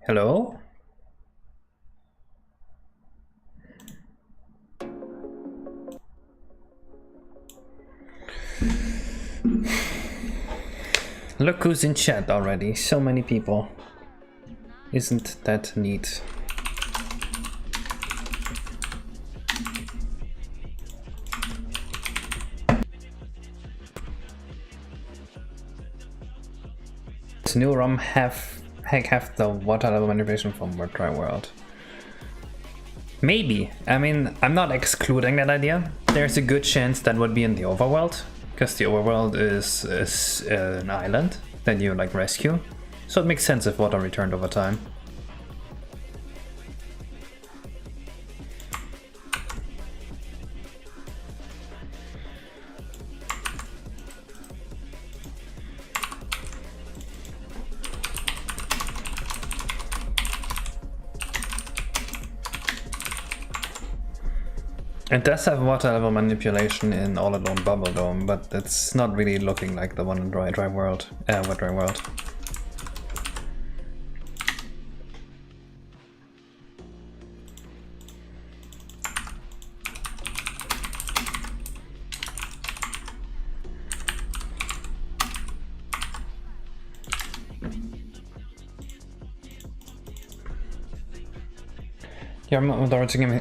Hello? Look who's in chat already. So many people. Isn't that neat? Does new ROM have the water level manipulation from Wet Dry World? Maybe. I mean, I'm not excluding that idea. There's a good chance that would be in the overworld, because the overworld is an island that you like rescue. So it makes sense if water returned over time. It does have water level manipulation in All Alone Bubble Dome, but it's not really looking like the one in Wet Dry World. Yeah,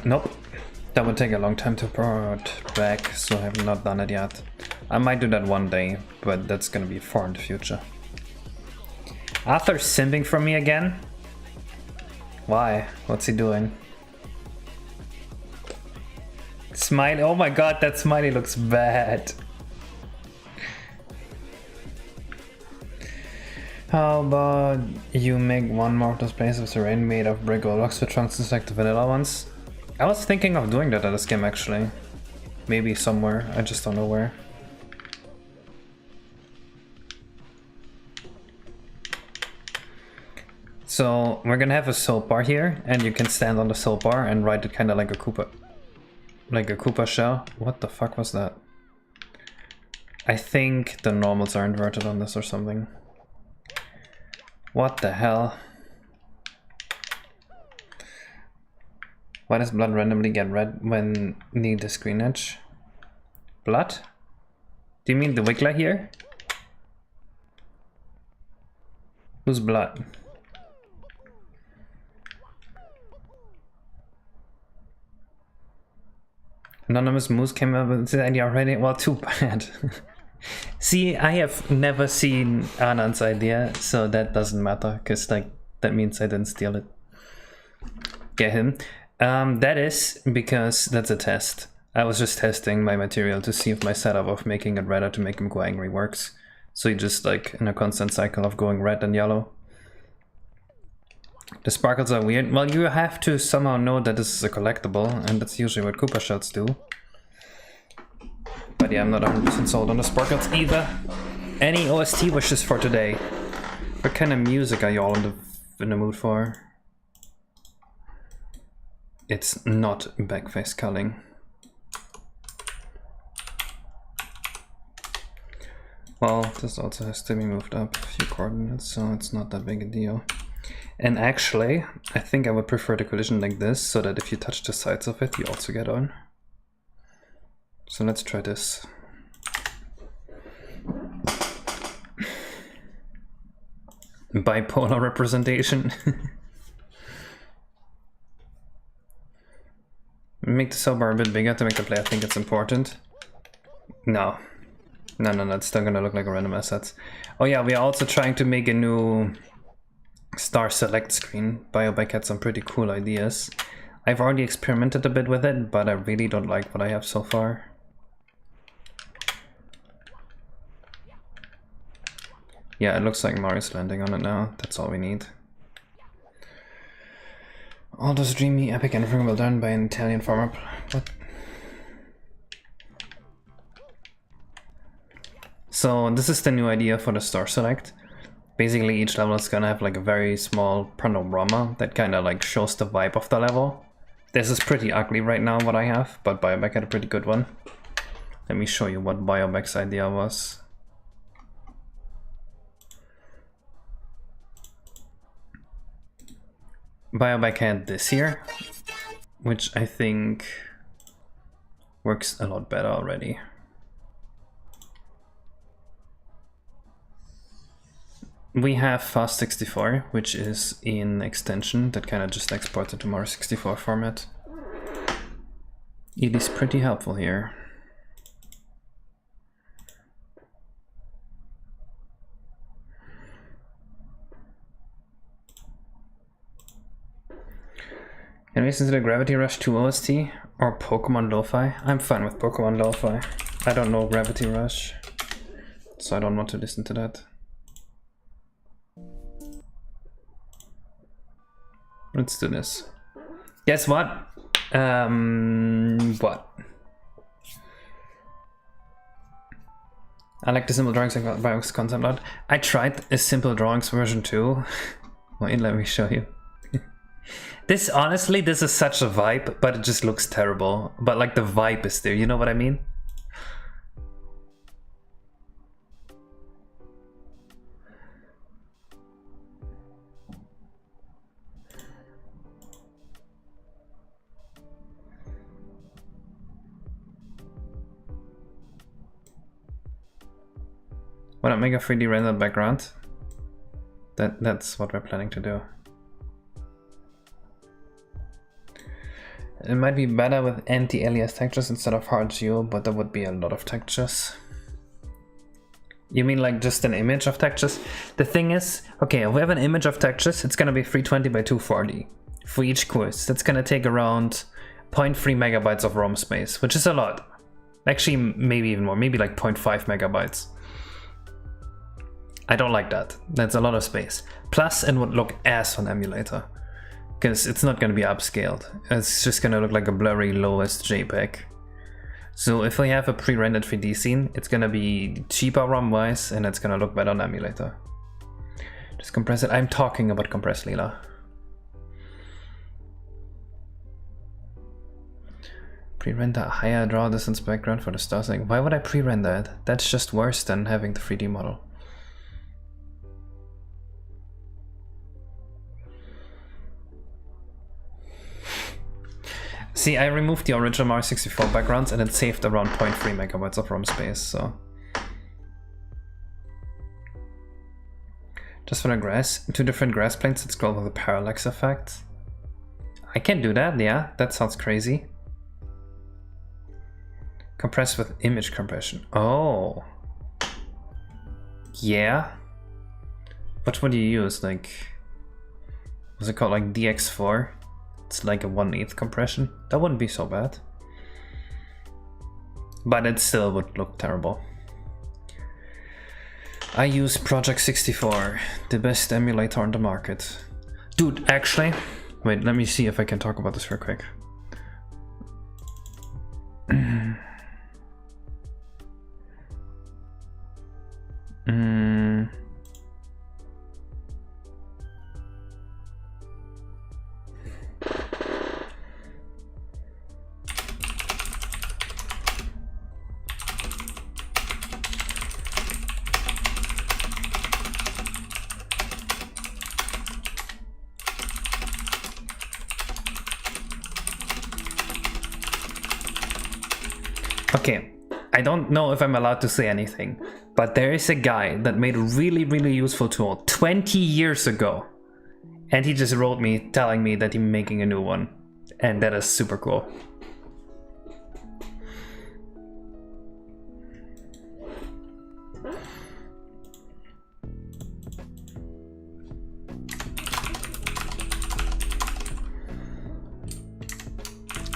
nope. That would take a long time to port back, so I have not done it yet. I might do that one day, but that's gonna be far in the future. Arthur's simping for me again? Why? What's he doing? Smiley, oh my god, that smiley looks bad. How about you make one more of those places of terrain made of brick or blocks with trunks just like the vanilla ones? I was thinking of doing that at this game actually. Maybe somewhere, I just don't know where. So we're gonna have a soap bar here, and you can stand on the soap bar and ride it kind of like a Koopa shell. What the fuck was that? I think the normals are inverted on this or something. What the hell? Why does blood randomly get red when near the screen edge? Blood? Do you mean the wiggler here? Who's blood? Anonymous Moose came up with the idea already. Well, too bad. See, I have never seen Anand's idea, so that doesn't matter, because like that means I didn't steal it. Get him. That is because that's a test. I was just testing my material to see if my setup of making it redder to make him go angry works. So you just like in a constant cycle of going red and yellow. The sparkles are weird. Well, you have to somehow know that this is a collectible, and that's usually what Koopa shells do. But yeah, I'm not 100% sold on the sparkles either. Any OST wishes for today? What kind of music are you all in the mood for? It's not backface culling. Well, this also has to be moved up a few coordinates, so it's not that big a deal. And actually, I think I would prefer the collision like this, so that if you touch the sides of it, you also get on. So let's try this. Bipolar representation. Make the cell bar a bit bigger to make the player think it's important. No, it's still gonna look like a random asset. Oh yeah, we are also trying to make a new star select screen. BioBike had some pretty cool ideas. I've already experimented a bit with it, but I really don't like what I have so far. Yeah, it looks like Mario's landing on it now. That's all we need. All those dreamy, epic, and everything well done by an Italian farmer. What? So this is the new idea for the star select. Basically, each level is gonna have like a very small panorama that kind of like shows the vibe of the level. This is pretty ugly right now, what I have, but BioBike had a pretty good one. Let me show you what Biobac's idea was. Biobac had this here, which I think works a lot better already. We have Fast64, which is in extension that kind of just exports it to more 64 format. It is pretty helpful here. Can we listen to the Gravity Rush 2 OST or Pokemon Lo-Fi? I'm fine with Pokemon Lo-Fi. I don't know Gravity Rush, so I don't want to listen to that. Let's do this. Guess what? What? I like the Simple Drawings and Biox concept art. I tried a Simple Drawings version too. Wait, let me show you. This, honestly, this is such a vibe, but it just looks terrible. But like the vibe is there, you know what I mean? Why not make a 3D rendered background? That's what we're planning to do. It might be better with anti-alias textures instead of hard geo, but there would be a lot of textures. You mean like just an image of textures? The thing is, okay, if we have an image of textures, it's gonna be 320 by 240 for each quiz. That's gonna take around 0.3 megabytes of ROM space, which is a lot. Actually, maybe even more, maybe like 0.5 megabytes. I don't like that. That's a lot of space. Plus, it would look ass on emulator, because it's not going to be upscaled. It's just going to look like a blurry lowest JPEG. So if we have a pre-rendered 3D scene, it's going to be cheaper ROM-wise, and it's going to look better on emulator. Just compress it. I'm talking about compress Leela. Pre-render a higher draw distance background for the star thing. Why would I pre-render it? That's just worse than having the 3D model. See, I removed the original Mario 64 backgrounds and it saved around 0.3 megabytes of ROM space, so. Just for the grass, 2 different grass planes that scroll with a parallax effect. I can do that, yeah, that sounds crazy. Compress with image compression. Oh. Yeah. What would you use? Like, what's it called? Like DX4? It's like a 1/8 compression. That wouldn't be so bad. But it still would look terrible. I use Project 64, the best emulator on the market. Dude, actually, wait, let me see if I can talk about this real quick. Okay, I don't know if I'm allowed to say anything, but there is a guy that made a really useful tool 20 years ago. And he just wrote me telling me that he's making a new one. And that is super cool.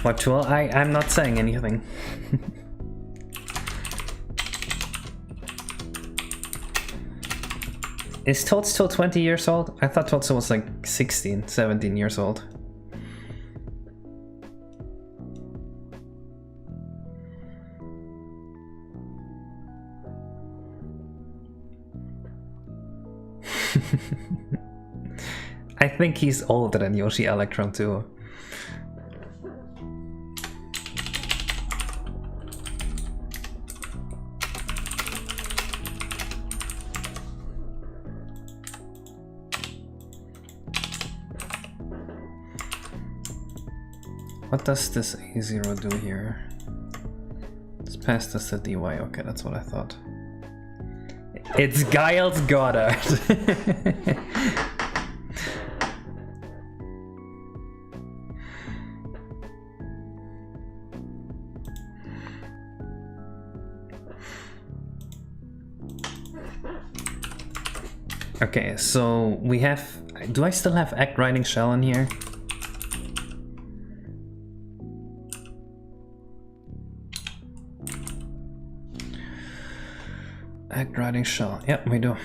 What tool? I'm not saying anything. Is Toad still 20 years old? I thought Toad was like 16, 17 years old. I think he's older than Yoshi Electron too. What does this A0 do here? It's past us the DY. Okay, that's what I thought. It's Giles Goddard. Okay, so we have... Do I still have Act Writing Shell in here? Act Writing Shell. Yep, we do.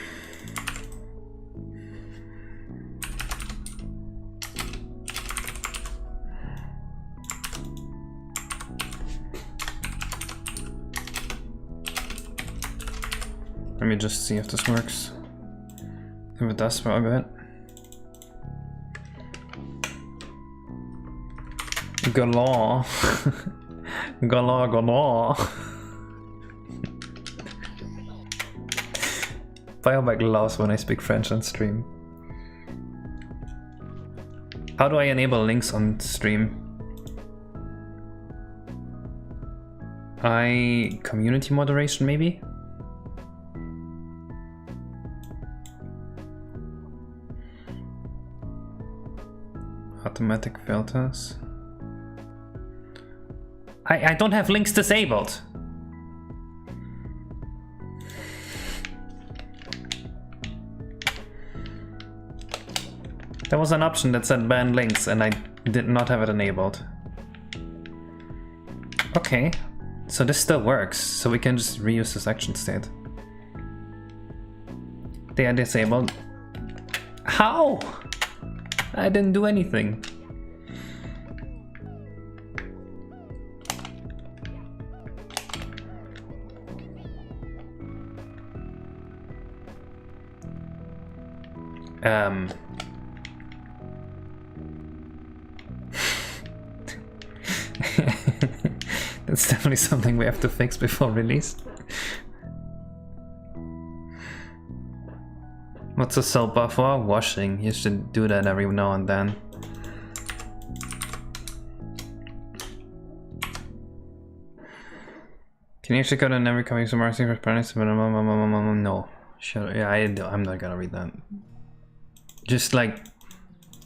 Let me just see if this works. If it does, we're all good. Galaw. Galaw, galaw. Biobike laughs when I speak French on stream. How do I enable links on stream? Community moderation maybe? Automatic filters. I don't have links disabled. There was an option that said ban links and I did not have it enabled. Okay, so this still works, so we can just reuse this action state. They are disabled. How? I didn't do anything. That's definitely something we have to fix before release. What's a soap bar for? Washing. You should do that every now and then. Can you actually go to every coming to Marcy for planets? No. Sure. Yeah, I'm not gonna read that. Just like,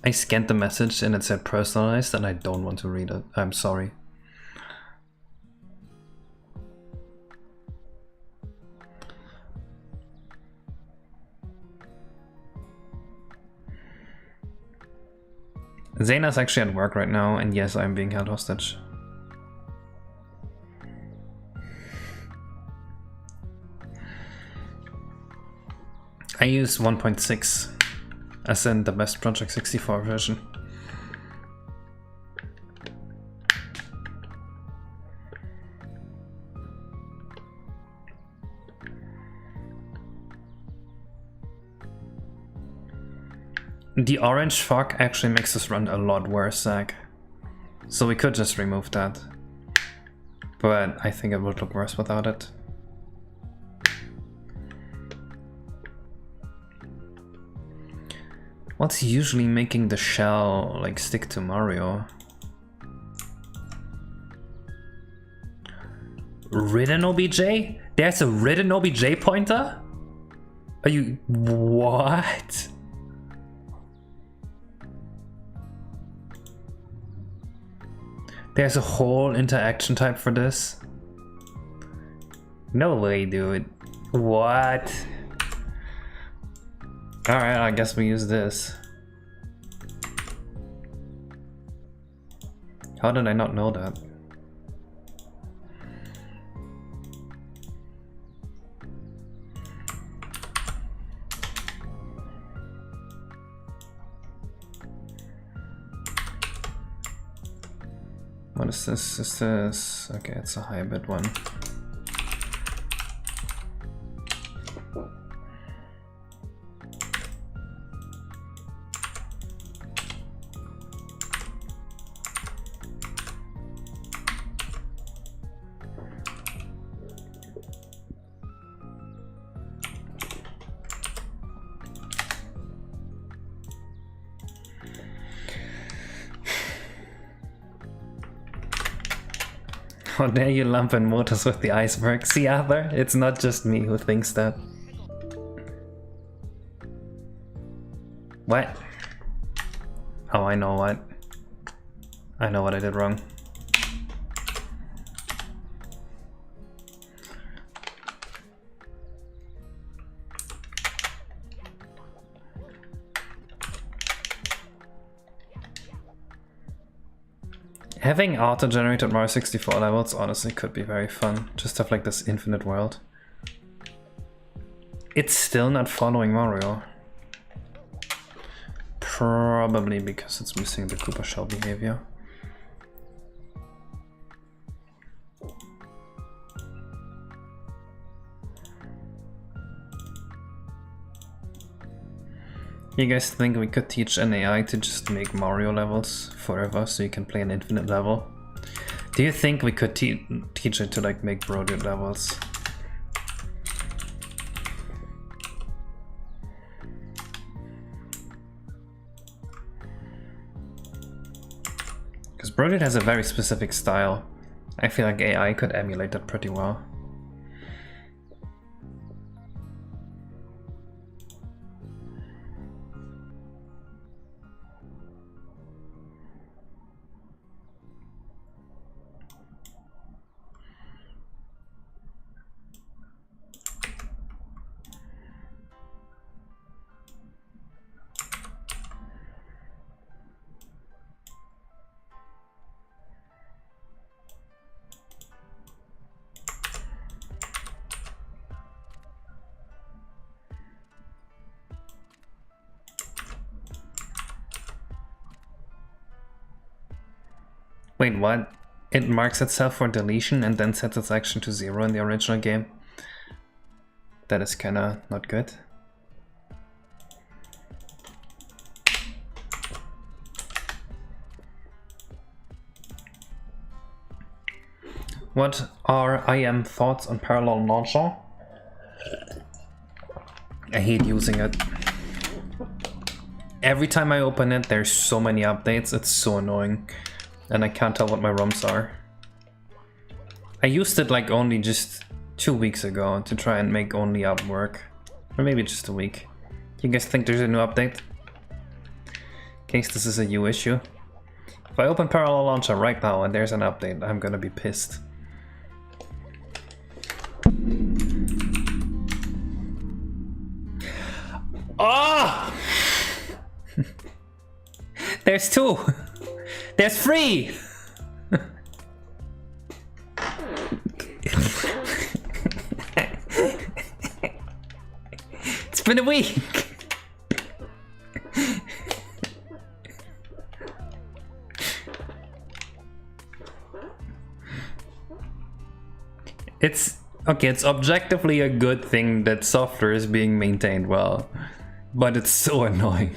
I scanned the message and it said personalized and I don't want to read it. I'm sorry. Zaina's actually at work right now, and yes, I'm being held hostage. I use 1.6 as in the best Project 64 version. The orange fog actually makes this run a lot worse, Zach. So we could just remove that. But I think it would look worse without it. What's usually making the shell like stick to Mario? Written OBJ? There's a written OBJ pointer? Are you... what? There's a whole interaction type for this? No way, dude. What? Alright, I guess we use this. How did I not know that? What is this? Is this... okay, it's a hybrid one. How dare you lump in motors with the iceberg? See, Arthur, it's not just me who thinks that. What? Oh, I know what. I know what I did wrong. Having auto-generated Mario 64 levels honestly could be very fun. Just have like this infinite world. It's still not following Mario. Probably because it's missing the Koopa Shell behavior. You guys think we could teach an AI to just make Mario levels forever so you can play an infinite level? Do you think we could teach it to like make Brodyard levels? Because Brodyard has a very specific style. I feel like AI could emulate that pretty well. Wait, what? It marks itself for deletion and then sets its action to 0 in the original game? That is kinda not good. What are IM thoughts on parallel launcher? I hate using it. Every time I open it, there's so many updates, it's so annoying. And I can't tell what my ROMs are. I used it like only just 2 weeks ago to try and make only up work. Or maybe just a week. You guys think there's a new update? In case this is a new issue. If I open Parallel Launcher right now and there's an update, I'm gonna be pissed. Ah! Oh! There's 2! There's 3! It's been a week! It's okay, it's objectively a good thing that software is being maintained well, but it's so annoying.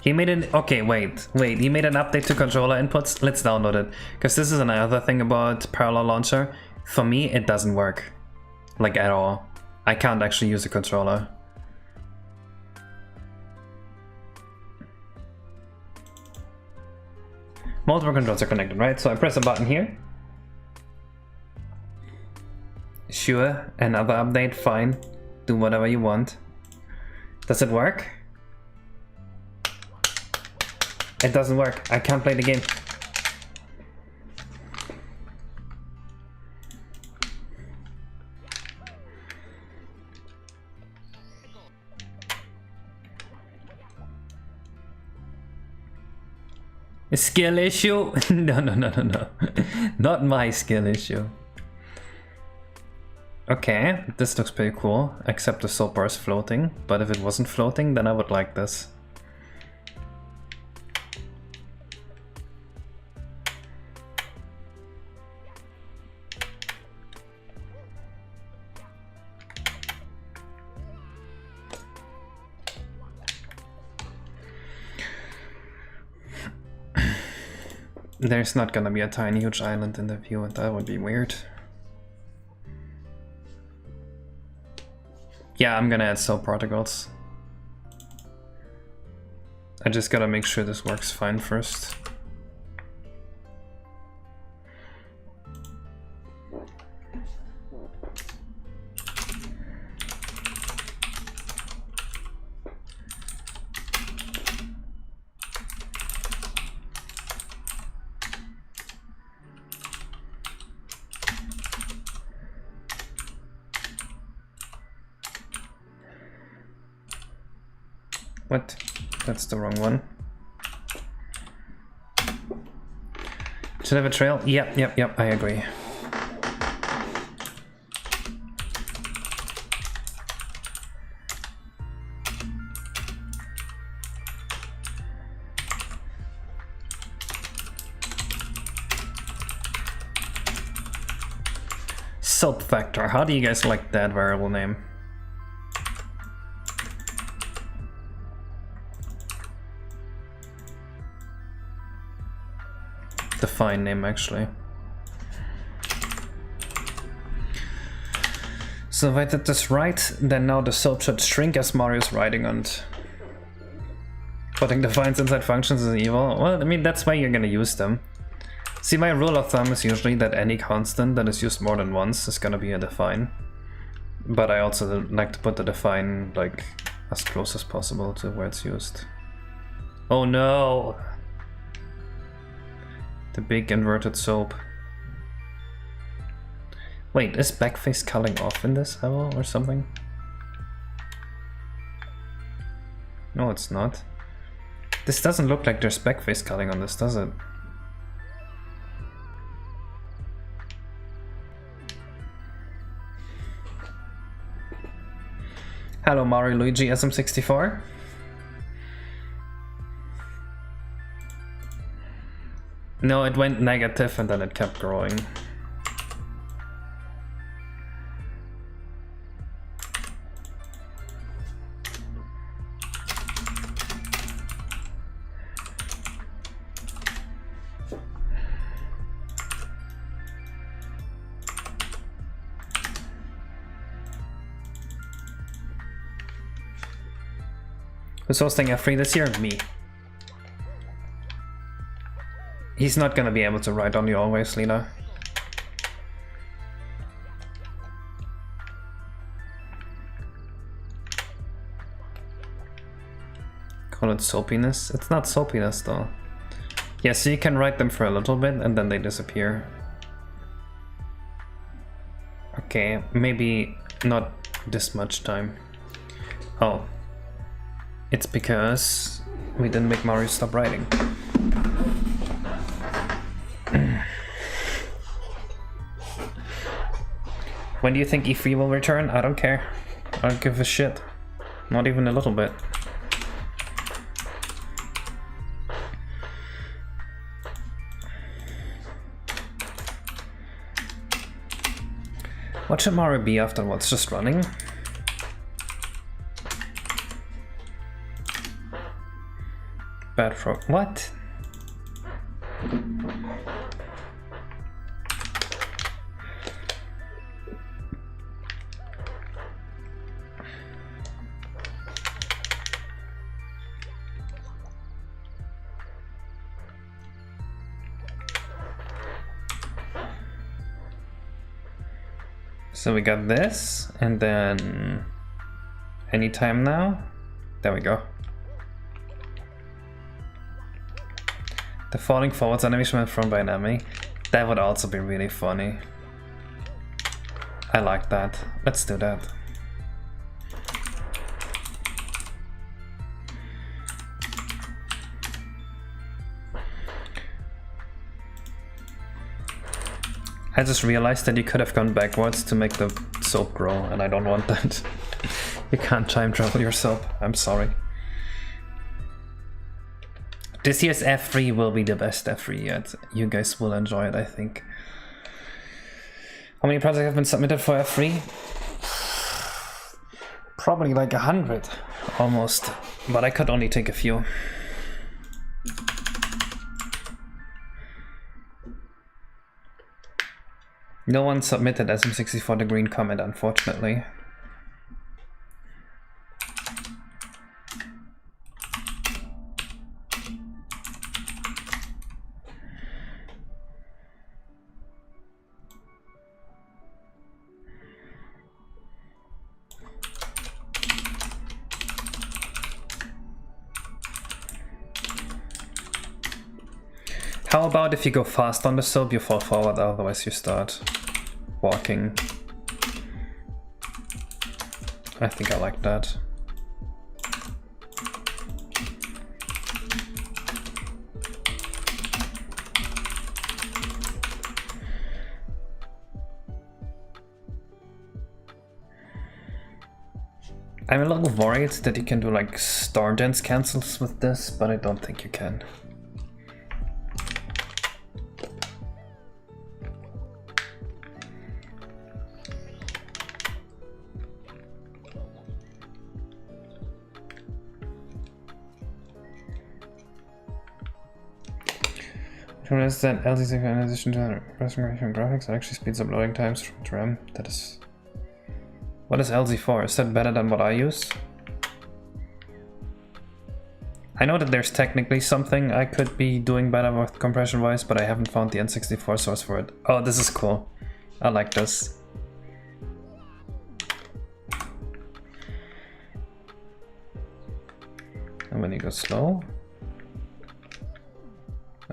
He made an okay, wait, he made an update to controller inputs. Let's download it, because this is another thing about Parallel Launcher. For me, it doesn't work, like at all. I can't actually use a controller. Multiple controls are connected, right? So I press a button here. Sure, another update, fine. Do whatever you want. Does it work? It doesn't work. I can't play the game. A skill issue? No. Not my skill issue. Okay, this looks pretty cool, except the soap bar is floating. But if it wasn't floating, then I would like this. There's not gonna be a tiny huge island in the view, and that would be weird. Yeah, I'm gonna add soap particles. I just gotta make sure this works fine first. What? That's the wrong one. Should have a trail? Yep, I agree. Soap factor. How do you guys like that variable name? The fine name, actually. So if I did this right, then now the soap should shrink as Mario's riding on it. Putting the fines inside functions is evil. Well, I mean, that's why you're gonna use them. See, my rule of thumb is usually that any constant that is used more than once is gonna be a define. But I also like to put the define like as close as possible to where it's used. Oh no! The big inverted soap. Wait, is backface culling off in this level or something? No, it's not. This doesn't look like there's backface culling on this, does it? Hello Mario Luigi SM64. No, it went negative and then it kept growing. Who's hosting F3 this year? Me. He's not gonna be able to ride on you always, Lena. Call it soapiness? It's not soapiness though. Yeah, so you can ride them for a little bit and then they disappear. Okay, maybe not this much time. Oh. It's because we didn't make Mario stop riding. When do you think E3 will return? I don't care. I don't give a shit. Not even a little bit. What should Mario be afterwards? Just running? Bad frog. What? So we got this, and then anytime now. There we go. The falling forwards animation when thrown by an enemy. That would also be really funny. I like that. Let's do that. I just realized that you could have gone backwards to make the soap grow, and I don't want that. You can't time travel your soap. I'm sorry. This year's F3 will be the best F3 yet. You guys will enjoy it, I think. How many projects have been submitted for F3? Probably like 100, almost. But I could only take a few. No one submitted SM64 the green comet, unfortunately. How about if you go fast on the soap, you fall forward, otherwise you start walking. I think I like that. I'm a little worried that you can do like star dance cancels with this, but I don't think you can. Notice that LCD in addition to resolution graphics actually speeds up loading times from RAM. That is... What is LZ for? Is that better than what I use? I know that there's technically something I could be doing better with compression wise, but I haven't found the N64 source for it. Oh, this is cool. I like this. And when you go slow...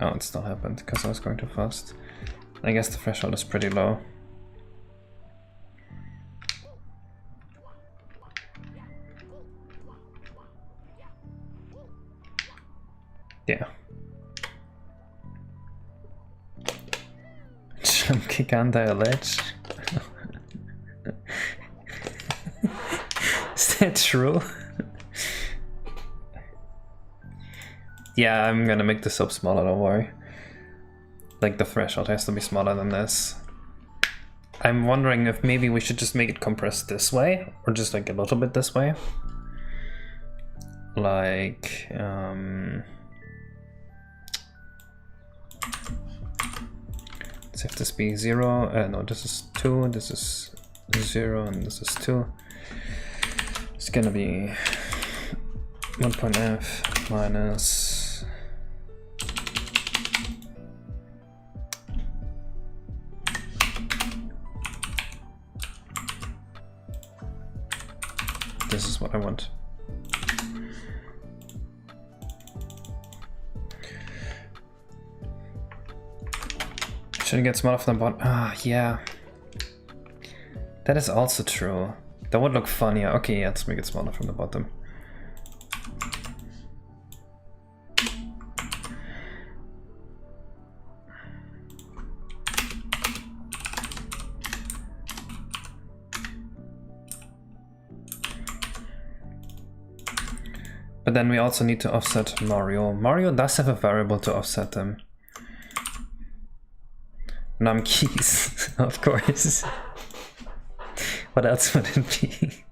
Oh, it still happened because I was going too fast. I guess the threshold is pretty low. Yeah. Jump kick under a ledge. Is that true? Yeah, I'm gonna make the soap smaller, don't worry. Like the threshold has to be smaller than this. I'm wondering if maybe we should just make it compressed this way, or just like a little bit this way. Like, let's have this be 0, no, this is 2, this is 0, and this is 2. It's gonna be 1.f minus... This is what I want. Should it get smaller from the bottom? Ah, yeah. That is also true. That would look funnier. Okay, yeah, let's make it smaller from the bottom. But then we also need to offset Mario. Mario does have a variable to offset them. Num keys, of course. What else would it be?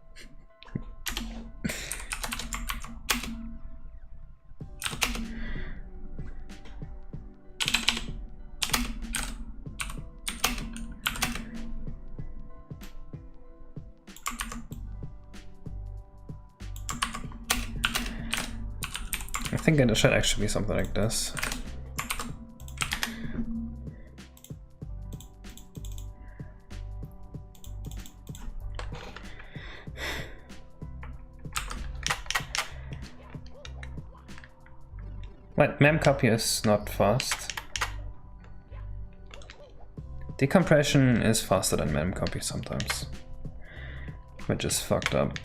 I think it should actually be something like this. Wait, memcopy is not fast. Decompression is faster than memcopy sometimes, which is fucked up.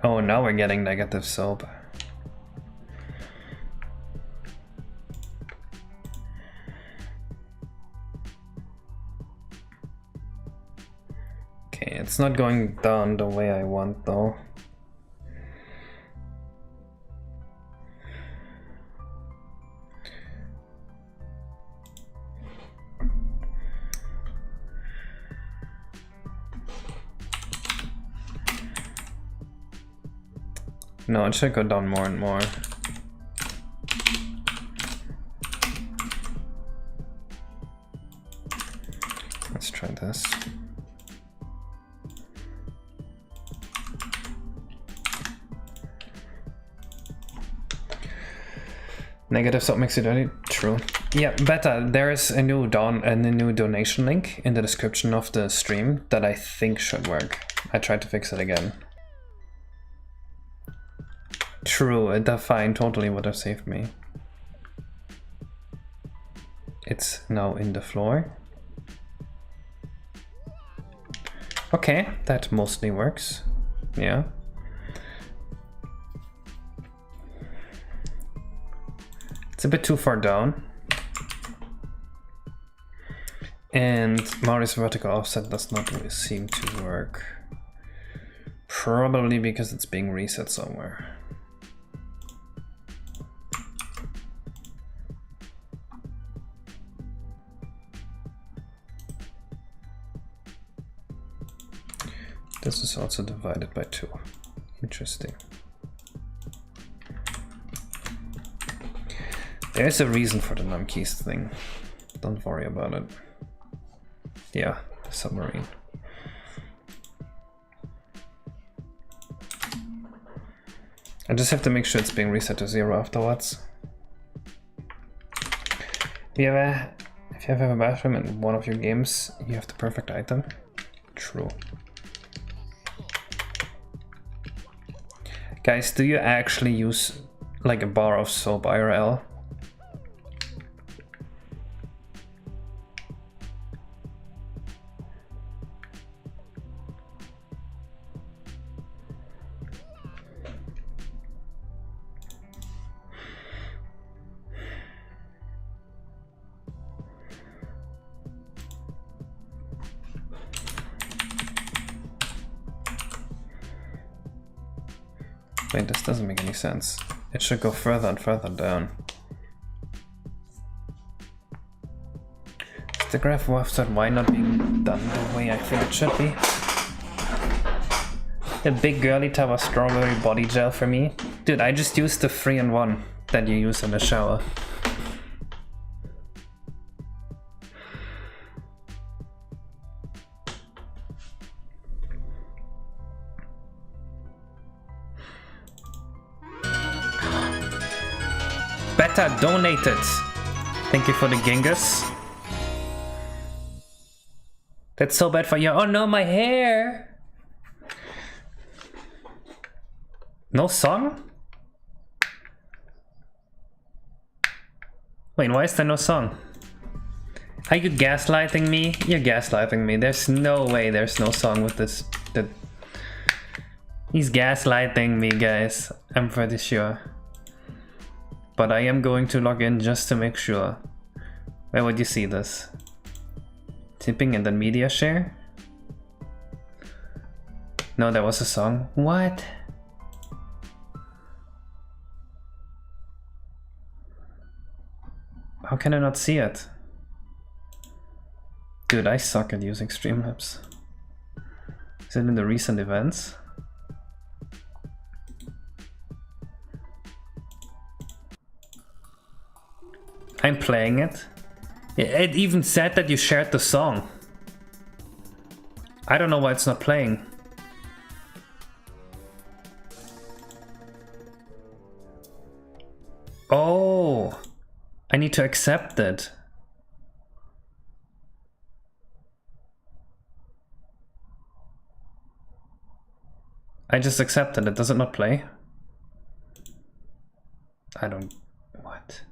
Oh, now we're getting negative soap. Okay, it's not going down the way I want though. No, it should go down more and more. Let's try this. Negative sub makes it dirty. True. Yeah, better. There is a new donation link in the description of the stream that I think should work. I tried to fix it again. True, a fine totally would have saved me. It's now in the floor. Okay, that mostly works. Yeah. It's a bit too far down. And Mari's vertical offset does not really seem to work. Probably because it's being reset somewhere. This is also divided by 2. Interesting. There's a reason for the num keys thing. Don't worry about it. Yeah, submarine. I just have to make sure it's being reset to 0 afterwards. If you have a bathroom in one of your games, you have the perfect item. True. Guys, do you actually use like a bar of soap IRL? Wait, this doesn't make any sense. It should go further and further down. Is the graph website why not being done the way I think it should be? A big girly tub of strawberry body gel for me? Dude, I just used the 3-in-1 that you use in the shower. Beta donated. Thank you for the Genghis. That's so bad for you. Oh no, my hair. No song? Wait, why is there no song? Are you gaslighting me? You're gaslighting me. There's no way there's no song with this. He's gaslighting me, guys. I'm pretty sure. But I am going to log in just to make sure. Where would you see this? Tipping and then media share? No, there was a song. What? How can I not see it? Dude, I suck at using Streamlabs. Is it in the recent events? I'm playing it. It even said that you shared the song. I don't know why it's not playing. Oh, I need to accept it. I just accepted it. Does it not play? I don't... What?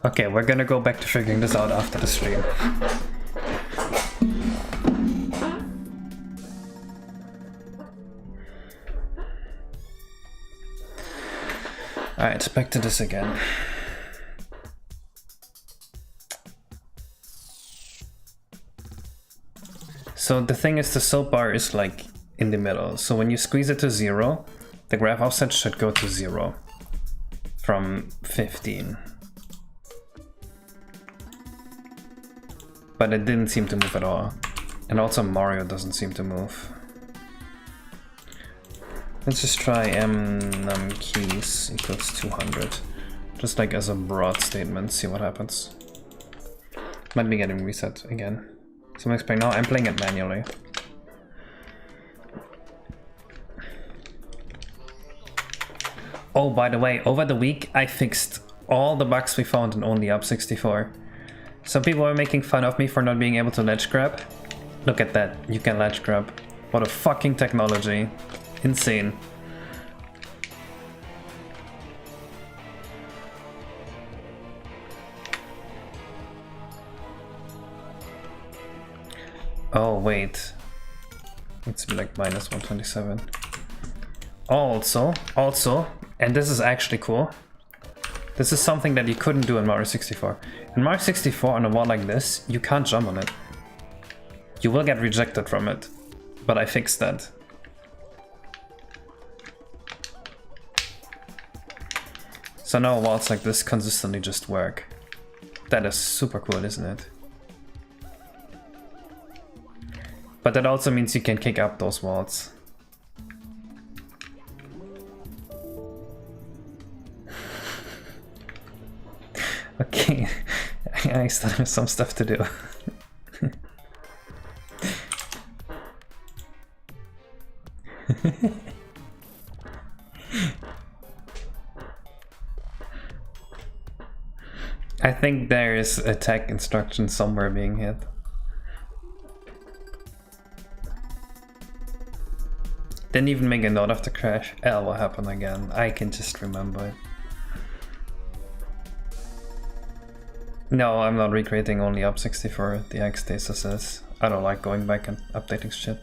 Okay, we're gonna go back to figuring this out after the stream. Alright, back to this again. So the thing is, the slope bar is like in the middle. So when you squeeze it to 0, the graph offset should go to 0 from 15. But it didn't seem to move at all. And also Mario doesn't seem to move. Let's just try num keys equals 200. Just like as a broad statement, see what happens. Might be getting reset again. So I'm expecting, no, I'm playing it manually. Oh, by the way, over the week I fixed all the bugs we found in only N64. Some people were making fun of me for not being able to ledge grab. Look at that, you can ledge grab. What a fucking technology. Insane. Oh, wait. It's like minus 127. Also, and this is actually cool. This is something that you couldn't do in Mario 64. In Mario 64, on a wall like this, you can't jump on it. You will get rejected from it. But I fixed that. So now walls like this consistently just work. That is super cool, isn't it? But that also means you can kick up those walls. Okay, I still have some stuff to do. I think there is a tech instruction somewhere being hit. Didn't even make a note of the crash. What happened again? I can just remember it. No, I'm not recreating only N64. The X stasis is. I don't like going back and updating shit.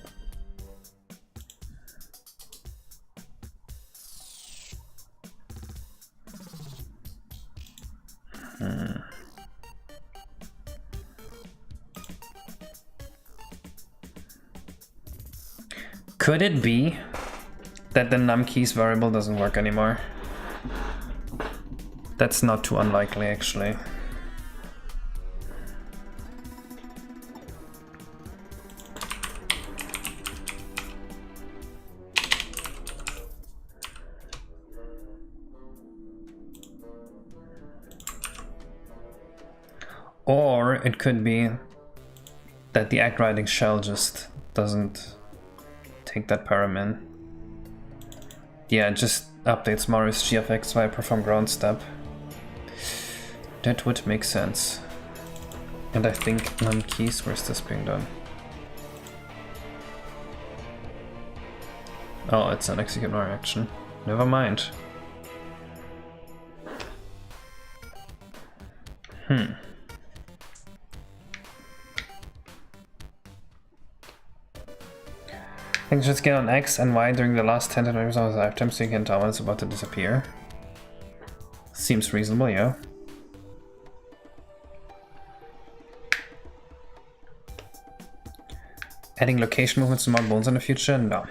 Could it be that the num keys variable doesn't work anymore? That's not too unlikely, actually. Or it could be that the act writing shell just doesn't take that param in. Yeah, it just updates Mario's GFX via perform ground step. That would make sense. And I think num keys, where's this being done? Oh, it's an execute Mario action. Never mind. I think just get on X and Y during the last 10 to 20 of his lifetime so you can tell when it's about to disappear. Seems reasonable, yeah. Adding location movements to more bones in the future? No.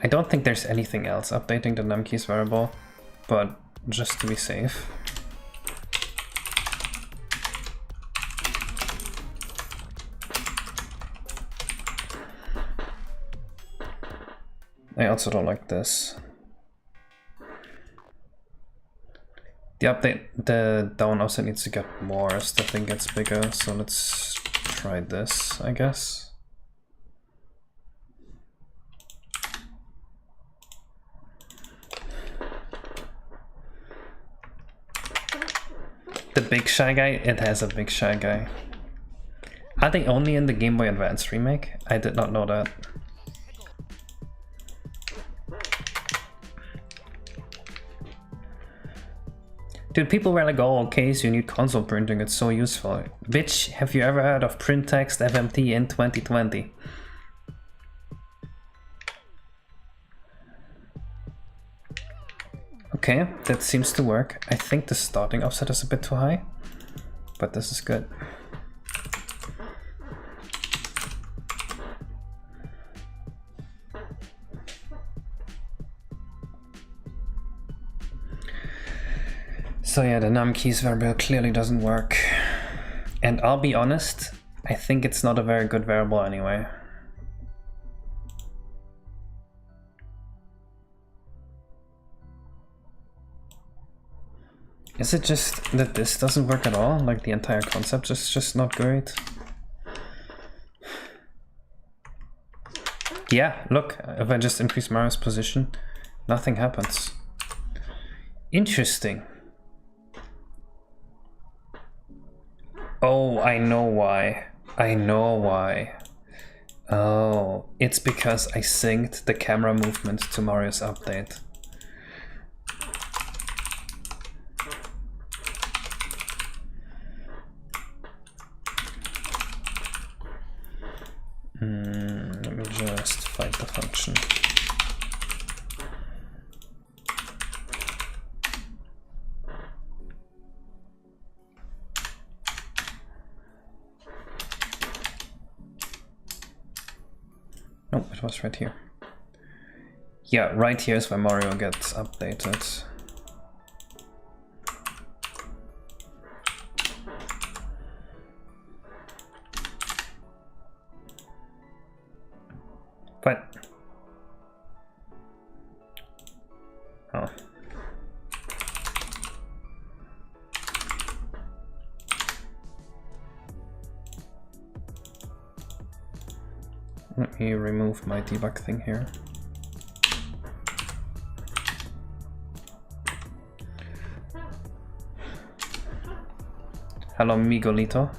I don't think there's anything else updating the num keys variable, but just to be safe. I also don't like this. The down offset needs to get more as the thing gets bigger, so let's try this, I guess. The Big Shy Guy? It has a Big Shy Guy. Are they only in the Game Boy Advance remake? I did not know that. Dude, people were like, oh, okay, so you need console printing, it's so useful. Bitch, have you ever heard of print text FMT in 2020? Okay, that seems to work. I think the starting offset is a bit too high, but this is good. So yeah, the num keys variable clearly doesn't work. And I'll be honest, I think it's not a very good variable anyway. Is it just that this doesn't work at all? Like the entire concept is just not great? Yeah, look, if I just increase Mario's position, nothing happens. Interesting. Oh, I know why. I know why. Oh, it's because I synced the camera movement to Mario's update. Let me just find the function. Nope, it was right here. Yeah, right here is where Mario gets updated. But oh. Let me remove my debug thing here. Hello, Miguelito.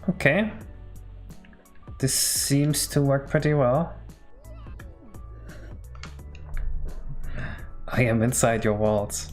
Okay, this seems to work pretty well. I am inside your walls.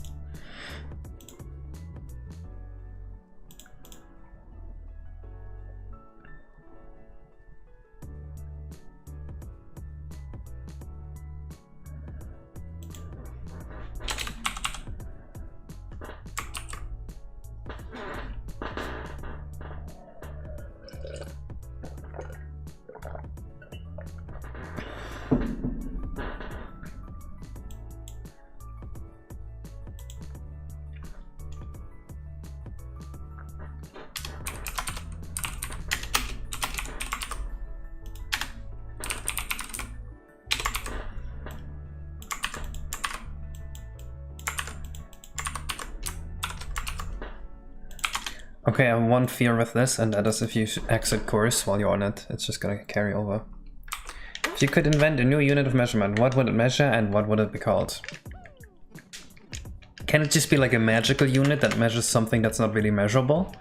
Okay, I have one fear with this, and that is if you exit course while you're on it, it's just gonna carry over. If you could invent a new unit of measurement, what would it measure and what would it be called? Can it just be like a magical unit that measures something that's not really measurable?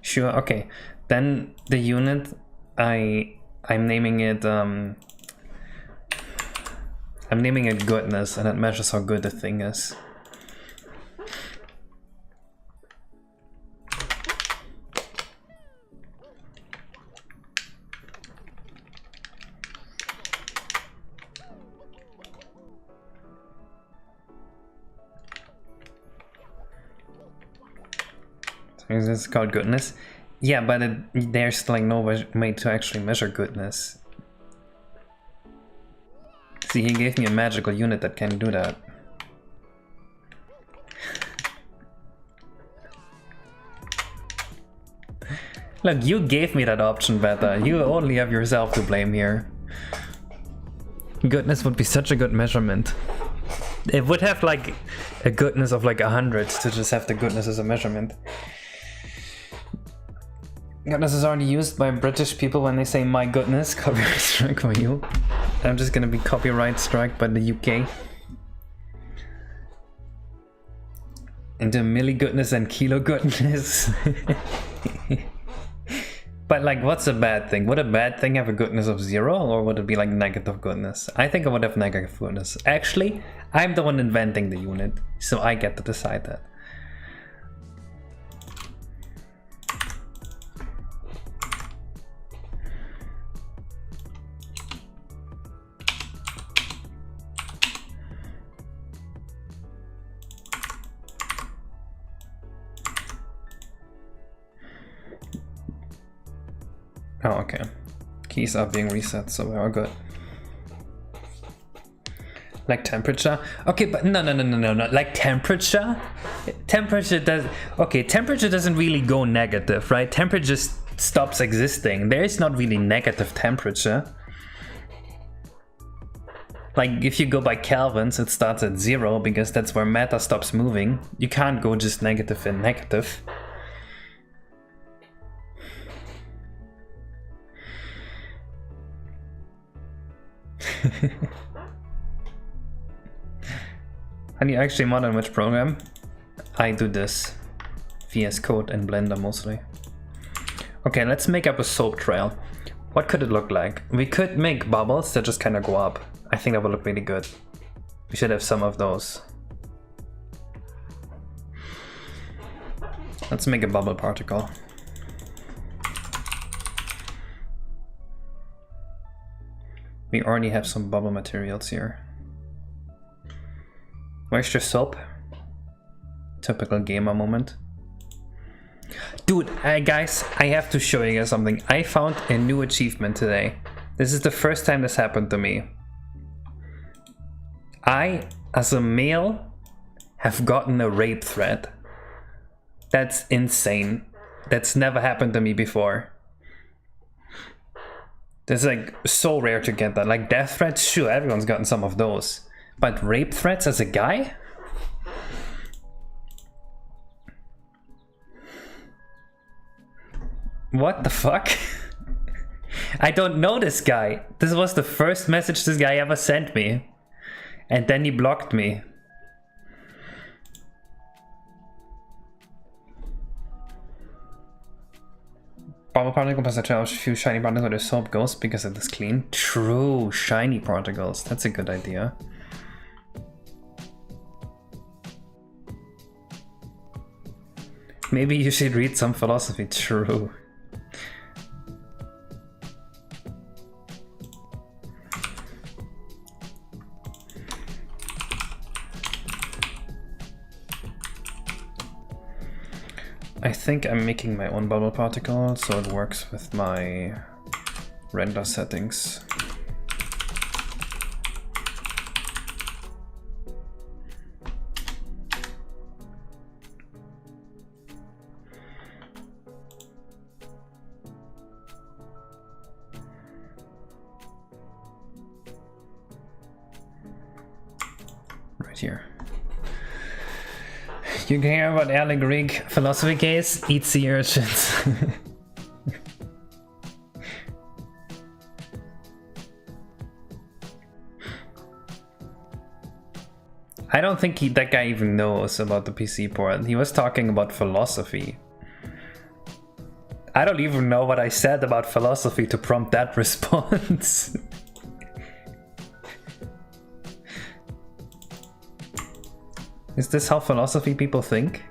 Sure, okay. Then the unit, I'm naming it I'm naming it goodness, and it measures how good the thing is. This is called goodness. Yeah, but there's like no way to actually measure goodness. See, he gave me a magical unit that can do that. Look, you gave me that option, Beta. You only have yourself to blame here. Goodness would be such a good measurement. It would have like a goodness of like 100 to just have the goodness as a measurement. Goodness is already used by British people when they say my goodness. Copyright strike for you. I'm just gonna be copyright struck by the UK. Into milli goodness and kilo goodness. But like, what's a bad thing? Would a bad thing have a goodness of 0, or would it be like negative goodness? I think I would have negative goodness. Actually, I'm the one inventing the unit, so I get to decide that. Oh, okay. Keys are being reset, so we're all good. Like temperature? Okay, but no. Like temperature? Temperature does... Okay, temperature doesn't really go negative, right? Temperature just stops existing. There is not really negative temperature. Like, if you go by Kelvins, it starts at 0, because that's where matter stops moving. You can't go just negative and negative. Can you actually mod on which program? I do this. VS Code and Blender mostly. Okay, let's make up a soap trail. What could it look like? We could make bubbles that just kind of go up. I think that would look really good. We should have some of those. Let's make a bubble particle. We already have some bubble materials here. Where's your soap? Typical gamer moment. Dude, guys, I have to show you guys something. I found a new achievement today. This is the first time this happened to me. I, as a male, have gotten a rape threat. That's insane. That's never happened to me before. It's like so rare to get that. Like death threats, sure, everyone's gotten some of those. But rape threats as a guy? What the fuck? I don't know this guy. This was the first message this guy ever sent me. And then he blocked me. Bubble particle plus a few shiny particles where the soap goes because it is clean. True, shiny particles. That's a good idea. Maybe you should read some philosophy. True. I think I'm making my own bubble particle so it works with my render settings. Right here. You can hear about early Greek philosophy case? Eat sea urchins. I don't think that guy even knows about the PC port. He was talking about philosophy. I don't even know what I said about philosophy to prompt that response. Is this how philosophy people think?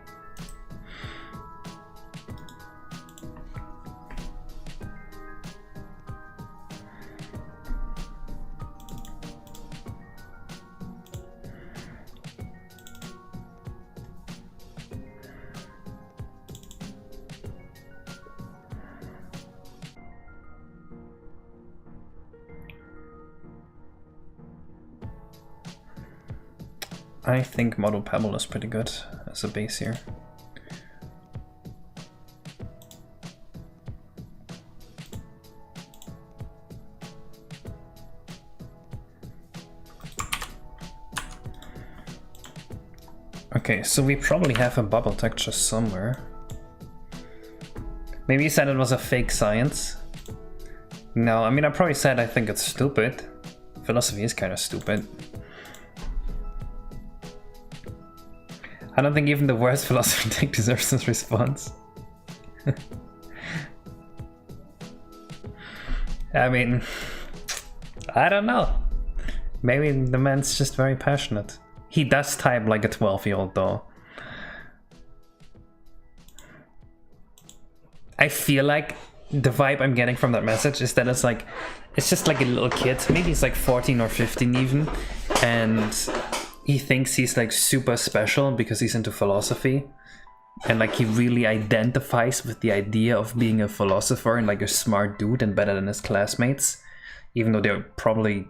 I think Model Pebble is pretty good as a base here. Okay, so we probably have a bubble texture somewhere. Maybe you said it was a fake science. No, I mean, I probably said I think it's stupid. Philosophy is kind of stupid. I don't think even the worst philosophy take deserves this response. I mean, I don't know. Maybe the man's just very passionate. He does type like a 12-year-old though. I feel like the vibe I'm getting from that message is that it's just like a little kid. Maybe he's like 14 or 15 even. And he thinks he's like super special because he's into philosophy. And like he really identifies with the idea of being a philosopher and like a smart dude and better than his classmates. Even though they're probably,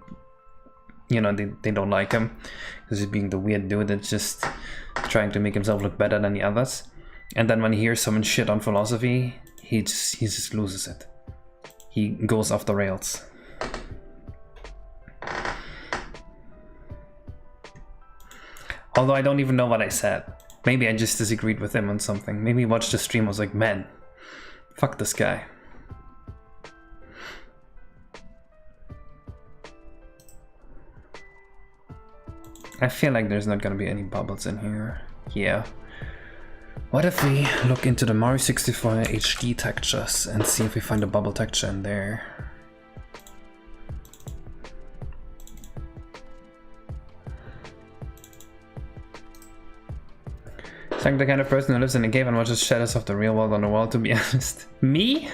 you know, they don't like him. Because he's being the weird dude that's just trying to make himself look better than the others. And then when he hears someone shit on philosophy, he just loses it. He goes off the rails. Although I don't even know what I said. Maybe I just disagreed with him on something. Maybe he watched the stream and was like, man, fuck this guy. I feel like there's not gonna be any bubbles in here. Yeah. What if we look into the Mario 64 HD textures and see if we find a bubble texture in there? It's like the kind of person who lives in a cave and watches shadows of the real world on the wall, to be honest. Me?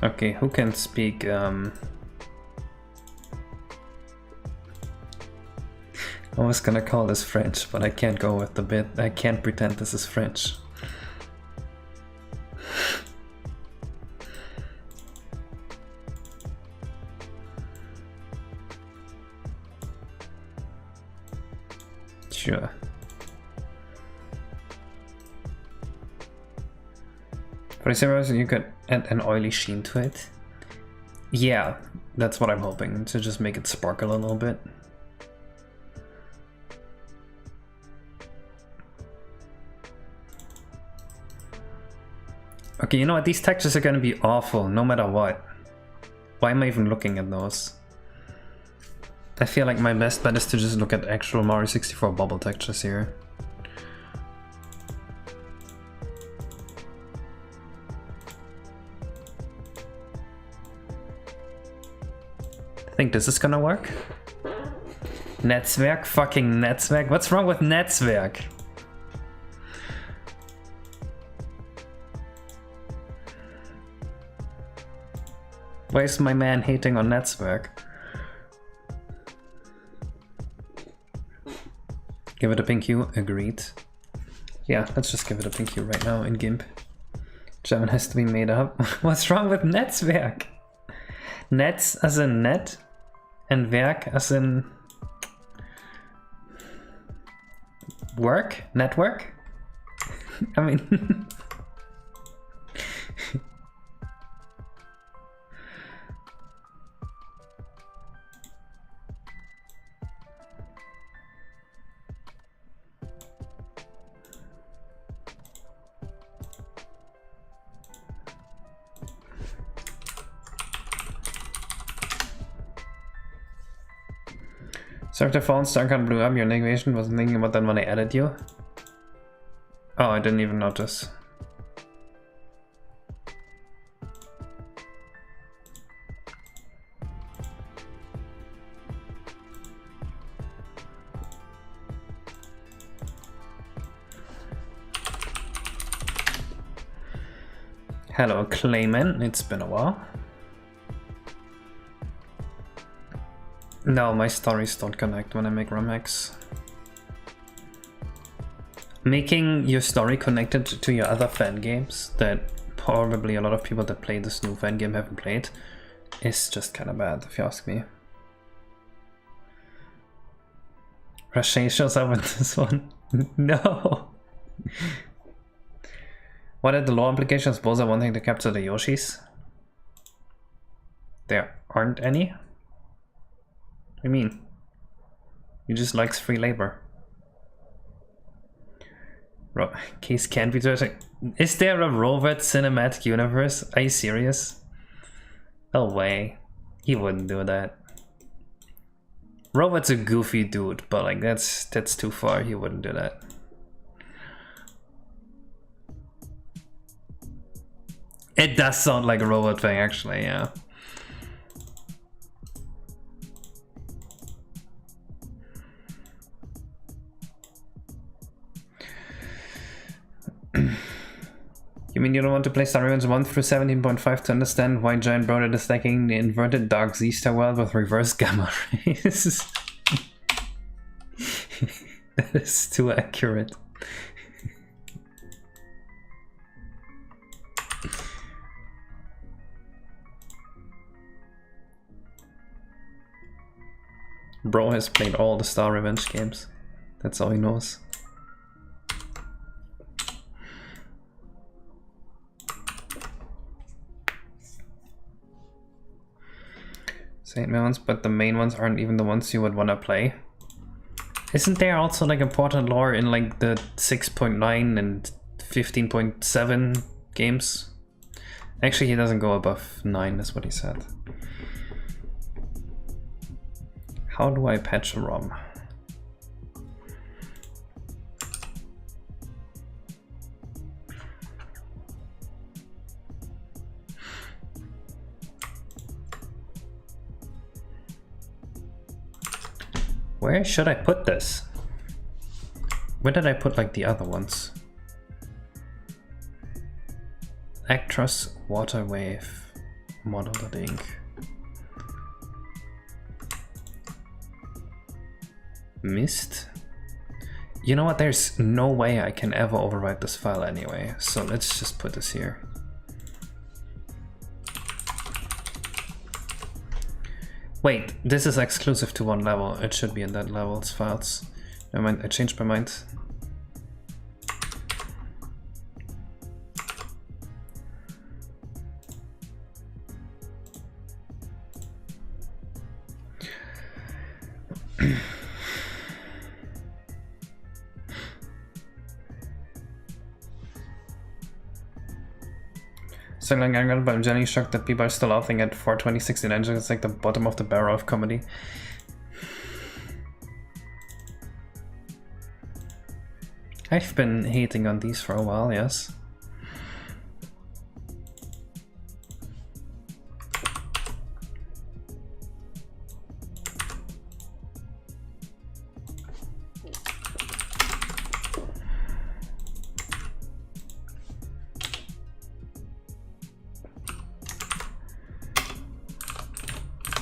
Okay, who can speak? I was gonna call this French, but I can't go with the bit. I can't pretend this is French. Sure. For example, you could add an oily sheen to it. Yeah, that's what I'm hoping, to just make it sparkle a little bit. Okay, you know what? These textures are gonna be awful, no matter what. Why am I even looking at those? I feel like my best bet is to just look at actual Mario 64 bubble textures here. I think this is gonna work. Netzwerk? Fucking Netzwerk? What's wrong with Netzwerk? Why is my man hating on Netzwerk? Give it a pink hue, agreed. Yeah, let's just give it a pink hue right now in GIMP. German has to be made up. What's wrong with Netzwerk? Netz as in net, and Werk as in work? Network? I mean... So if the phone Starcon blew up, your negation wasn't thinking about that when I added you? Oh, I didn't even notice. Hello, Clayman. It's been a while. No, my stories don't connect when I make ROMhacks. Making your story connected to your other fan games that probably a lot of people that play this new fan game haven't played is just kind of bad, if you ask me. Rashay shows up in this one. No! What are the law implications? Both are wanting to capture the Yoshis? There aren't any? What do you mean? He just likes free labor. Case can't be judging. Is there a Robot cinematic universe? Are you serious? No way. He wouldn't do that. Robot's a goofy dude, but like that's too far. He wouldn't do that. It does sound like a robot thing, actually, yeah. You mean you don't want to play Star Revenge 1 through 17.5 to understand why Giant Brother is stacking the inverted Dark Z-Star world with reverse gamma rays? That is too accurate. Bro has played all the Star Revenge games. That's all he knows. Saint ones, but the main ones aren't even the ones you would want to play. Isn't there also like important lore in like the 6.9 and 15.7 games? Actually, he doesn't go above 9, is what he said. How do I patch a ROM? Where should I put this? Where did I put like the other ones? Actress, water wave, model.inc. Mist? You know what, there's no way I can ever overwrite this file anyway, so let's just put this here. Wait, this is exclusive to one level. It should be in that level's files. Never mind, I changed my mind. So like I'm genuinely shocked that people are still laughing at 42016 engine. It's like the bottom of the barrel of comedy. I've been hating on these for a while, yes.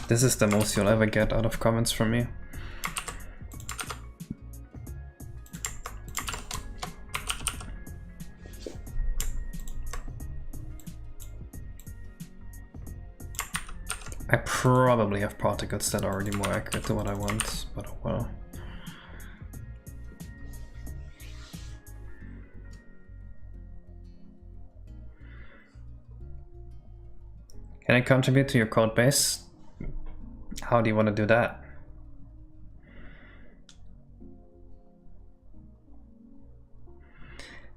This is the most you'll ever get out of comments from me. I probably have particles that are already more accurate to what I want, but oh well. Can I contribute to your code base? How do you want to do that?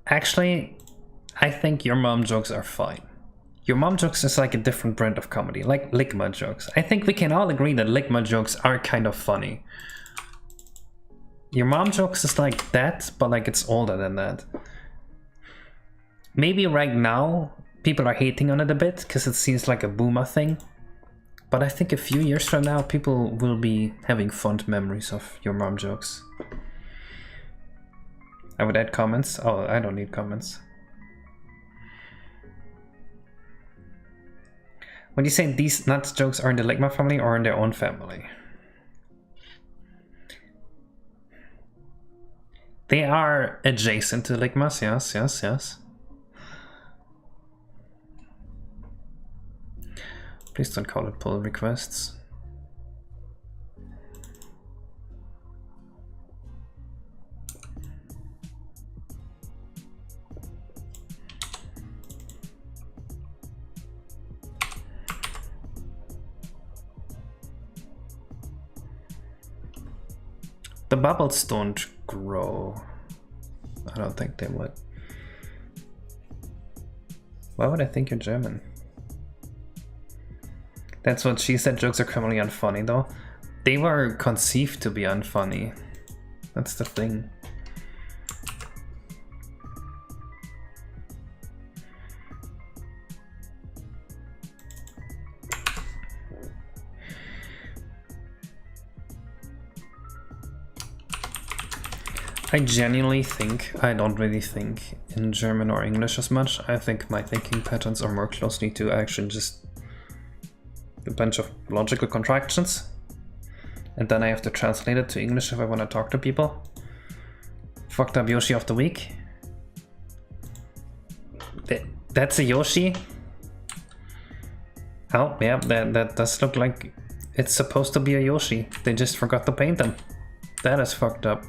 Actually, I think your mom jokes are fine. Your mom jokes is like a different brand of comedy, like Ligma jokes. I think we can all agree that Ligma jokes are kind of funny. Your mom jokes is like that, but like it's older than that. Maybe right now, people are hating on it a bit, because it seems like a boomer thing. But I think a few years from now, people will be having fond memories of your mom jokes. I would add comments. Oh, I don't need comments. When you say these nuts jokes are in the Ligma family or in their own family? They are adjacent to Ligmas, yes, yes, yes. Please don't call it pull requests. The bubbles don't grow. I don't think they would. Why would I think you're German? That's what she said, jokes are criminally unfunny though. They were conceived to be unfunny. That's the thing. I genuinely think, I don't really think in German or English as much. I think my thinking patterns are more closely to actually just a bunch of logical contractions. And then I have to translate it to English if I want to talk to people. Fucked up Yoshi of the week. That's a Yoshi? Oh, yeah, that does look like it's supposed to be a Yoshi. They just forgot to paint them. That is fucked up.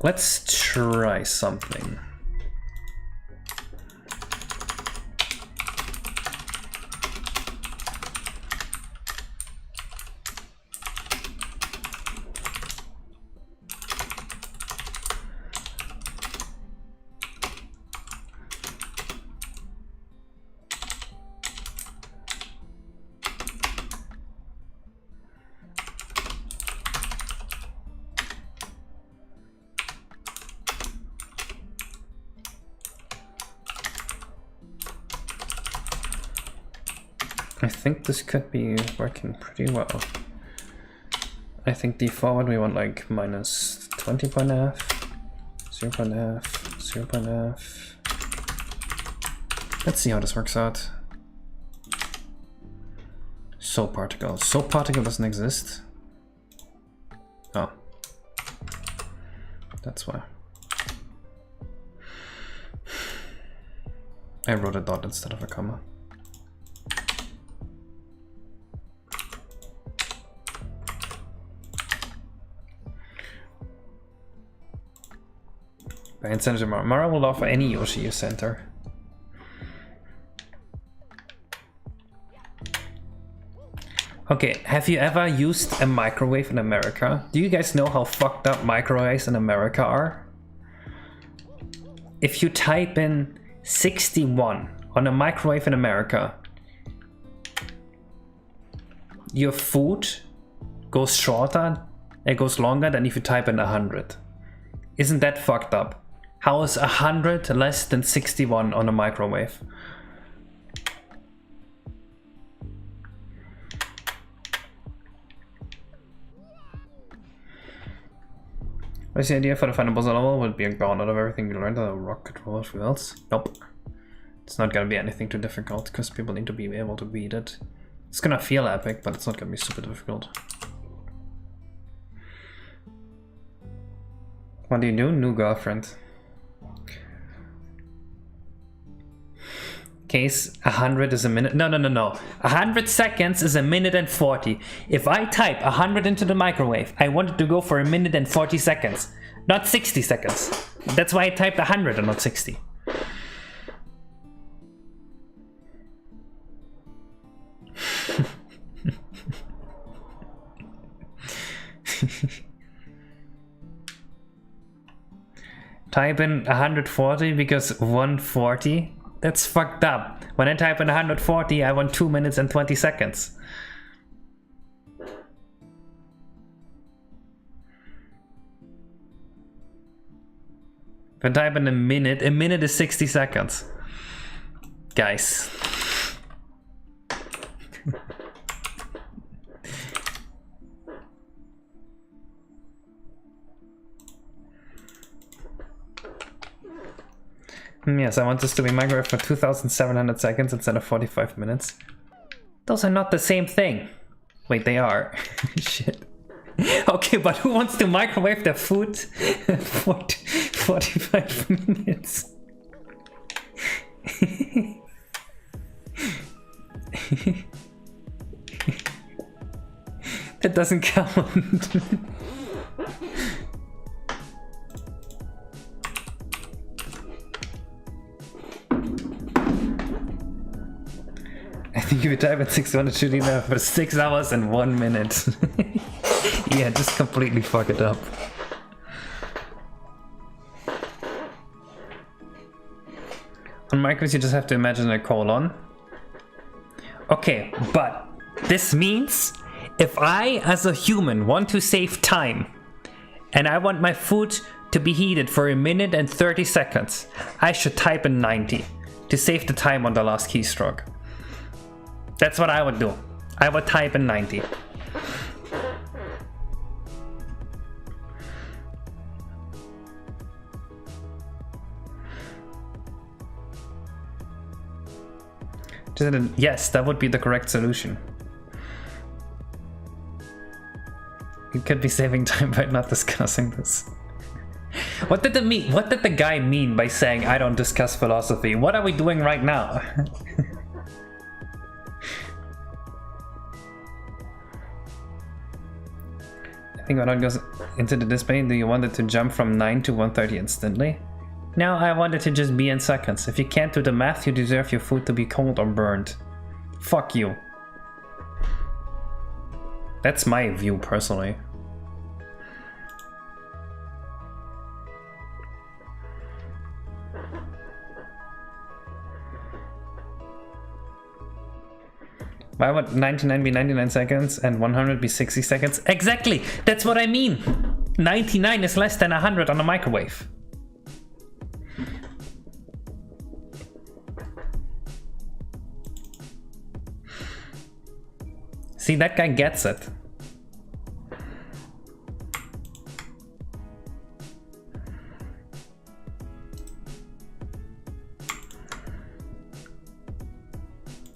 Let's try something. I think this could be working pretty well. I think the forward we want like minus 20.5, 0.5, 0.5. Let's see how this works out. So particle doesn't exist. Oh, that's why. I wrote a dot instead of a comma. And Senator Mara will offer any Yoshi you sent her. Okay, have you ever used a microwave in America? Do you guys know how fucked up microwaves in America are? If you type in 61 on a microwave in America, your food goes shorter, it goes longer than if you type in 100. Isn't that fucked up? How is 100 less than 61 on a microwave? What's the idea for the final boss level? Would be a gauntlet of everything we learned on the rock controller fields? Nope. It's not gonna be anything too difficult because people need to be able to beat it. It's gonna feel epic, but it's not gonna be super difficult. What do you do? New girlfriend. Case 100 is a minute. No. 100 seconds is a minute and 40. If I type 100 into the microwave, I want it to go for a minute and 40 seconds, not 60 seconds. That's why I typed 100 and not 60. Type in 140 because 140 That's fucked up. When I type in 140, I want 2 minutes and 20 seconds. If I type in a minute is 60 seconds. Guys. Yes, I want this to be microwaved for 2,700 seconds instead of 45 minutes. Those are not the same thing. Wait, they are. Shit. Okay, but who wants to microwave their food for 45 minutes? That doesn't count. I think if you type in 600 should email for 6 hours and 1 minute. Yeah, just completely fuck it up. On micros you just have to imagine a colon. Okay, but this means if I as a human want to save time and I want my food to be heated for 1 minute and 30 seconds, I should type in 90 to save the time on the last keystroke. That's what I would do. I would type in 90. Yes, that would be the correct solution. You could be saving time by not discussing this. What did the guy mean by saying I don't discuss philosophy? What are we doing right now? I think when it goes into the display, do you want it to jump from 9 to 130 instantly? No, I want it to just be in seconds. If you can't do the math, you deserve your food to be cold or burned. Fuck you. That's my view, personally. Why would 99 be 99 seconds and 100 be 60 seconds? Exactly! That's what I mean! 99 is less than 100 on a microwave. See, that guy gets it.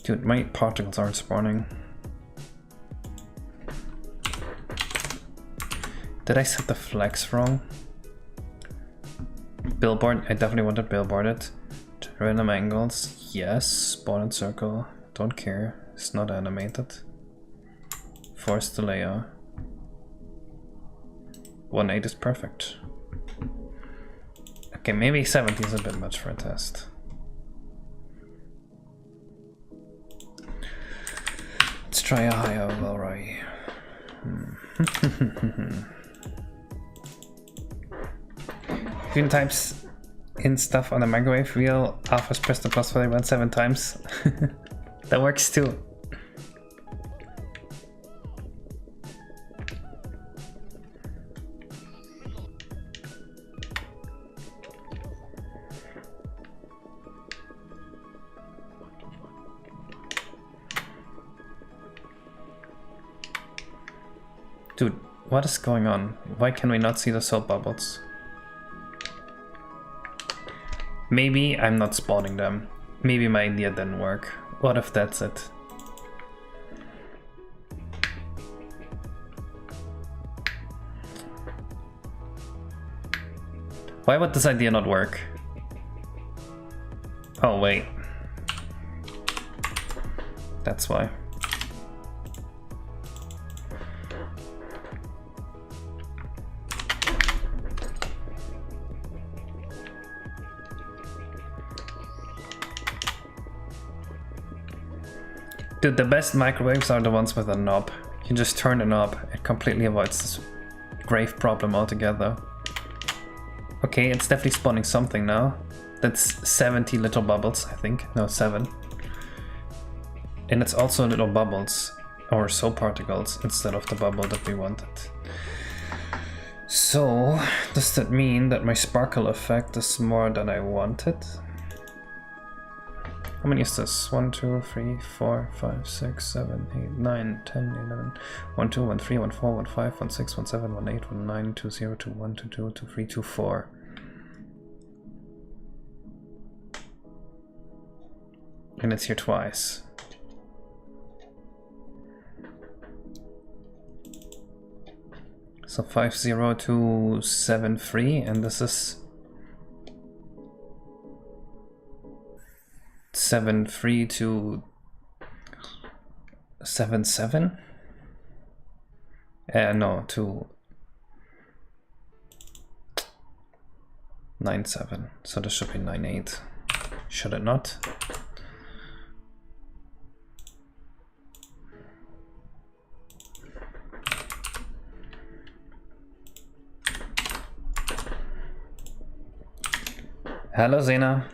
Dude, my particles aren't spawning. Did I set the flex wrong? Billboard, I definitely want to billboard it. Random angles, yes. Spawn and circle, don't care. It's not animated. Force the layer. 1.8 is perfect. Okay, maybe 70 is a bit much for a test. Let's try a higher Valray. If you types in stuff on the microwave wheel, alpha's press the plus 41 7 times. That works too. Dude, what is going on? Why can we not see the soap bubbles? Maybe I'm not spawning them. Maybe my idea didn't work. What if that's it? Why would this idea not work? Oh wait. That's why. Dude, the best microwaves are the ones with a knob. You just turn the knob, it completely avoids this grave problem altogether. Okay, it's definitely spawning something now. That's 70 little bubbles, I think. No, 7. And it's also little bubbles, or soap particles, instead of the bubble that we wanted. So, does that mean that my sparkle effect is more than I wanted? How many is this? 1, 2, 3, 4, 5, 6, 7, 8, 9, 10, 11, 1, 2, 1, 3, 1, 4, 1, 5, 1, 6, 1, 7, 1, 8, 1, 9, 2, 0, 2, 1, 2, 2, 2, 3, 2, 4. And it's here twice. So 5, 0, 2, 7, 3, and this is 7, 3 to 7, 7? No, to 9, 7. So this should be 9, 8. Should it not? Hello, Zena.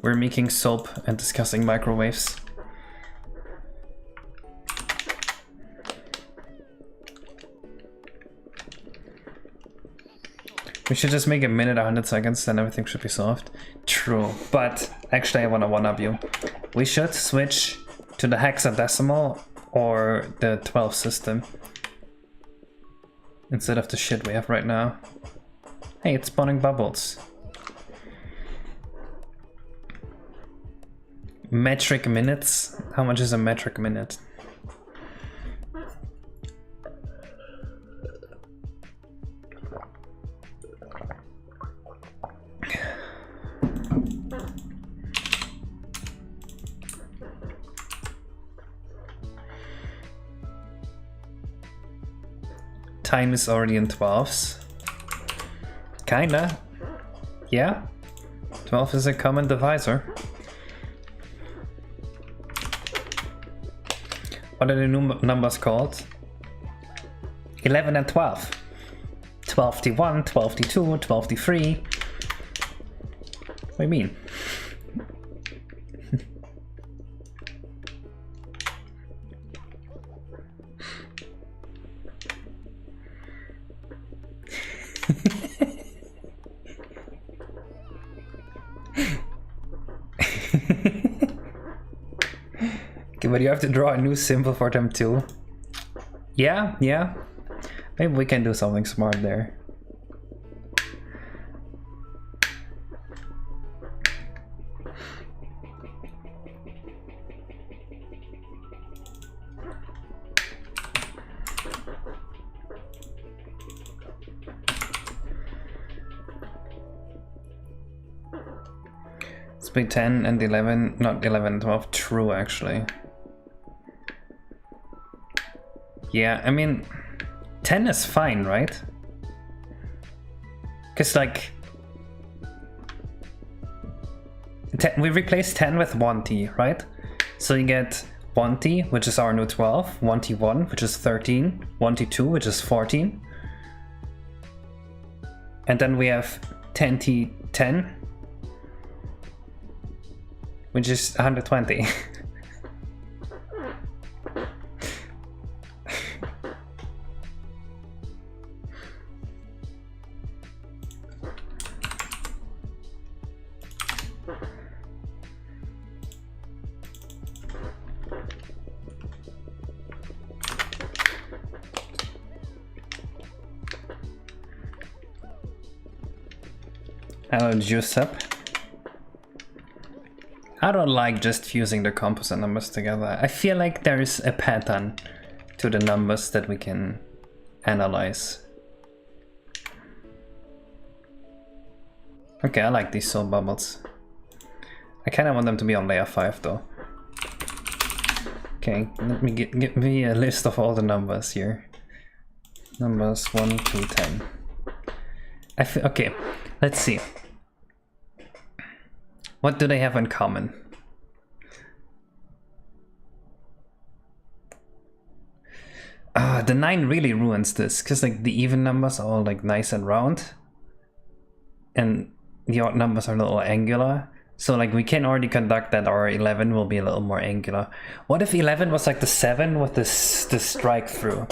We're making soap and discussing microwaves. We should just make a minute 100 seconds, then everything should be solved. True, but actually I wanna one-up you. We should switch to the hexadecimal or the 12 system instead of the shit we have right now. Hey, it's spawning bubbles. Metric minutes? How much is a metric minute? Time is already in 12s. Kinda. Yeah. 12 is a common divisor. What are the new numbers called? 11 and 12. 12d1, 12d2, 12d3. What do you mean? But you have to draw a new symbol for them too. Yeah, yeah. Maybe we can do something smart there. It's be 10 and 11, not 11 and 12, true actually. Yeah, I mean, 10 is fine, right? Because, like, we replace 10 with 1t, right? So you get 1t, which is our new 12, 1t1, which is 13, 1t2, which is 14. And then we have 10t10, which is 120. Hello, Giuseppe. I don't like just fusing the composite numbers together. I feel like there is a pattern to the numbers that we can analyze. Okay, I like these soap bubbles. I kind of want them to be on layer 5 though. Okay, let me give me a list of all the numbers here. Numbers 1 to 10. Okay, let's see. What do they have in common? The 9 really ruins this, because like the even numbers are all like nice and round. And the odd numbers are a little angular. So like we can already conduct that our 11 will be a little more angular. What if 11 was like the 7 with this strike through?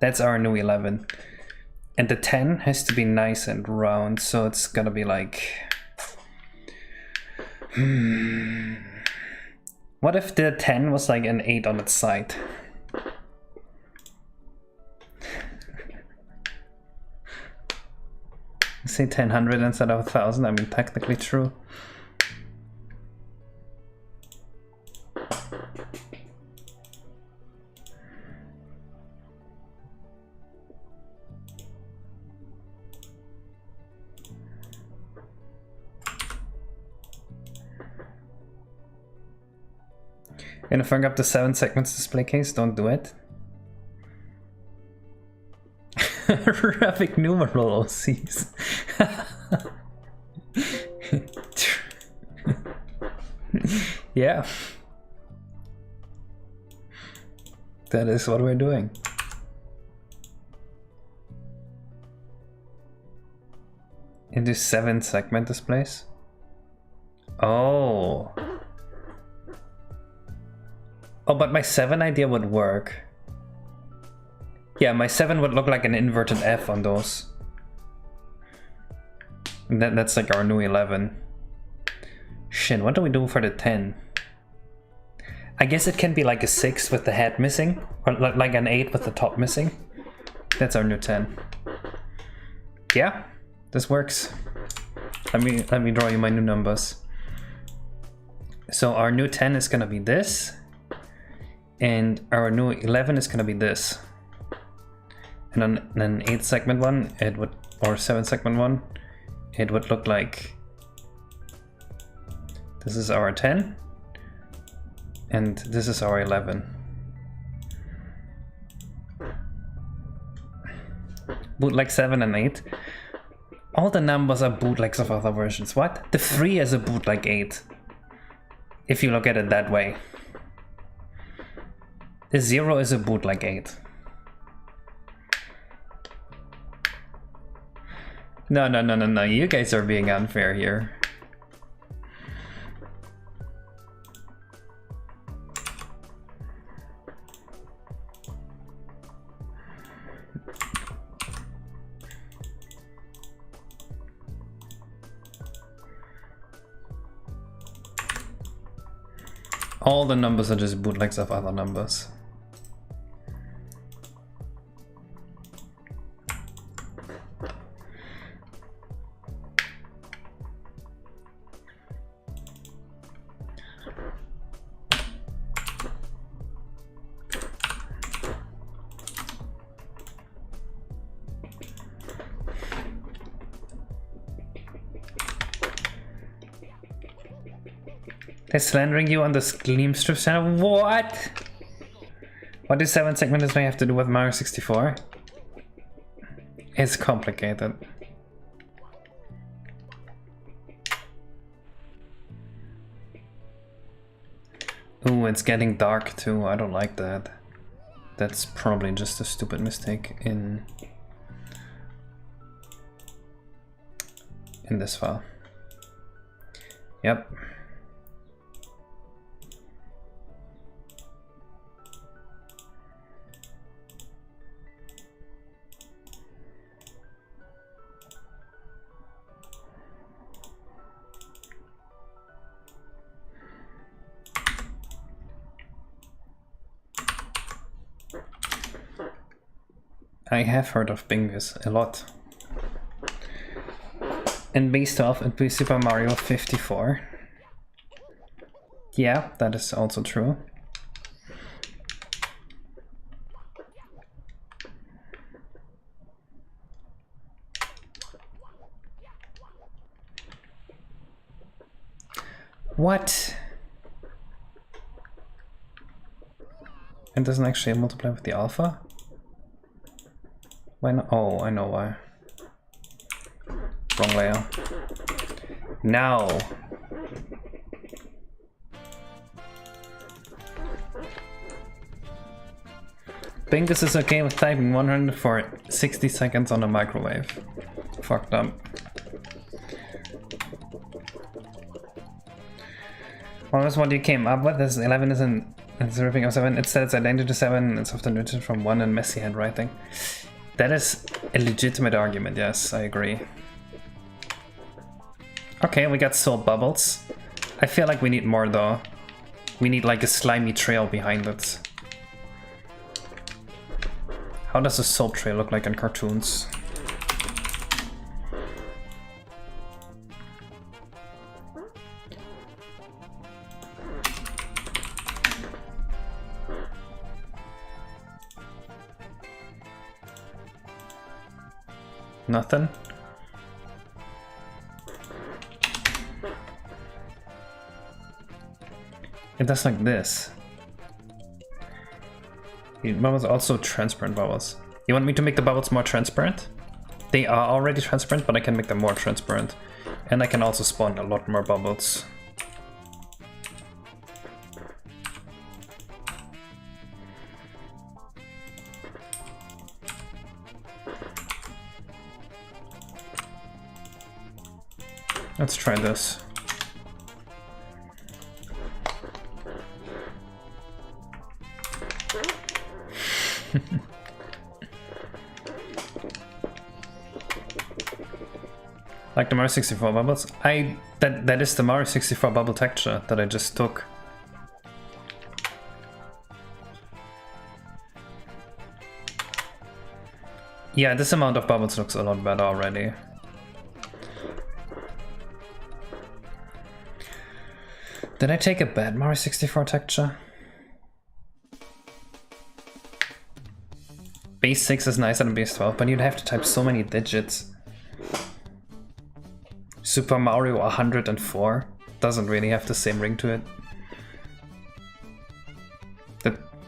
That's our new 11. And the 10 has to be nice and round, so it's gonna be like... What if the 10 was like an 8 on its side? Say 1000 instead of 1000, I mean technically true. Gonna fuck up the 7 segments display case, don't do it. Arabic numeral OCs. Yeah. That is what we're doing. Into 7 segment displays. Oh. Oh, but my 7 idea would work. Yeah, my 7 would look like an inverted F on those. And that's like our new 11. Shit, what do we do for the 10? I guess it can be like a 6 with the head missing, or like an 8 with the top missing. That's our new 10. Yeah, this works. Let me draw you my new numbers. So our new 10 is gonna be this. And our new 11 is gonna be this. And on an 8 segment one, it would, or 7 segment one, it would look like this is our 10 and this is our 11. Bootleg 7 and 8. All the numbers are bootlegs of other versions. What? The 3 is a bootleg 8. If you look at it that way. The 0 is a bootleg 8. No, you guys are being unfair here. All the numbers are just bootlegs of other numbers. They're slandering you on the Gleam Strip channel? What? What does 7 segment display have to do with Mario 64? It's complicated. Ooh, it's getting dark too. I don't like that. That's probably just a stupid mistake in this file. Yep. I have heard of Bingus a lot. And based off it Super Mario 54. Yeah, that is also true. What? It doesn't actually multiply with the alpha? Why not? Oh, I know why. Wrong layer. Now. Bingus is okay with typing 100 for 60 seconds on a microwave. Fucked up. What was what you came up with? This 11 isn't it's ripping of 7. It said it's identical to 7. It's often written from 1 and messy handwriting. That is a legitimate argument, yes, I agree. Okay, we got soap bubbles. I feel like we need more though. We need like a slimy trail behind it. How does a soap trail look like in cartoons? Nothing? It does like this. The bubbles are also transparent bubbles. You want me to make the bubbles more transparent? They are already transparent, but I can make them more transparent. And I can also spawn a lot more bubbles. Let's try this. Like the Mario 64 bubbles? That is the Mario 64 bubble texture that I just took. Yeah, this amount of bubbles looks a lot better already. Did I take a bad Mario 64 texture? Base 6 is nicer than base 12, but you'd have to type so many digits. Super Mario 104 doesn't really have the same ring to it.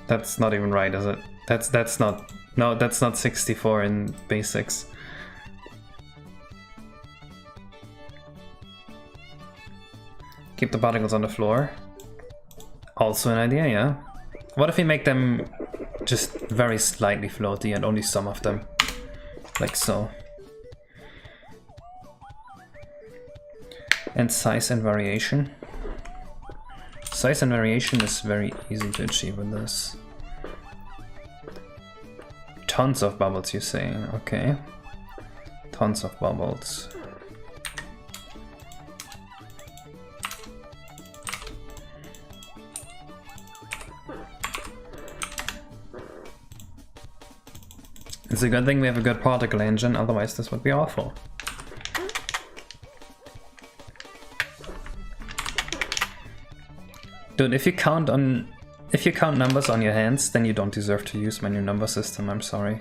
That's not even right, is it? That's not... No, that's not 64 in base 6. Keep the particles on the floor. Also an idea, yeah. What if we make them just very slightly floaty and only some of them? Like so. And size and variation. Size and variation is very easy to achieve with this. Tons of bubbles, you say? Okay. Tons of bubbles. It's a good thing we have a good particle engine, otherwise this would be awful. Dude, if you count numbers on your hands, then you don't deserve to use my new number system, I'm sorry.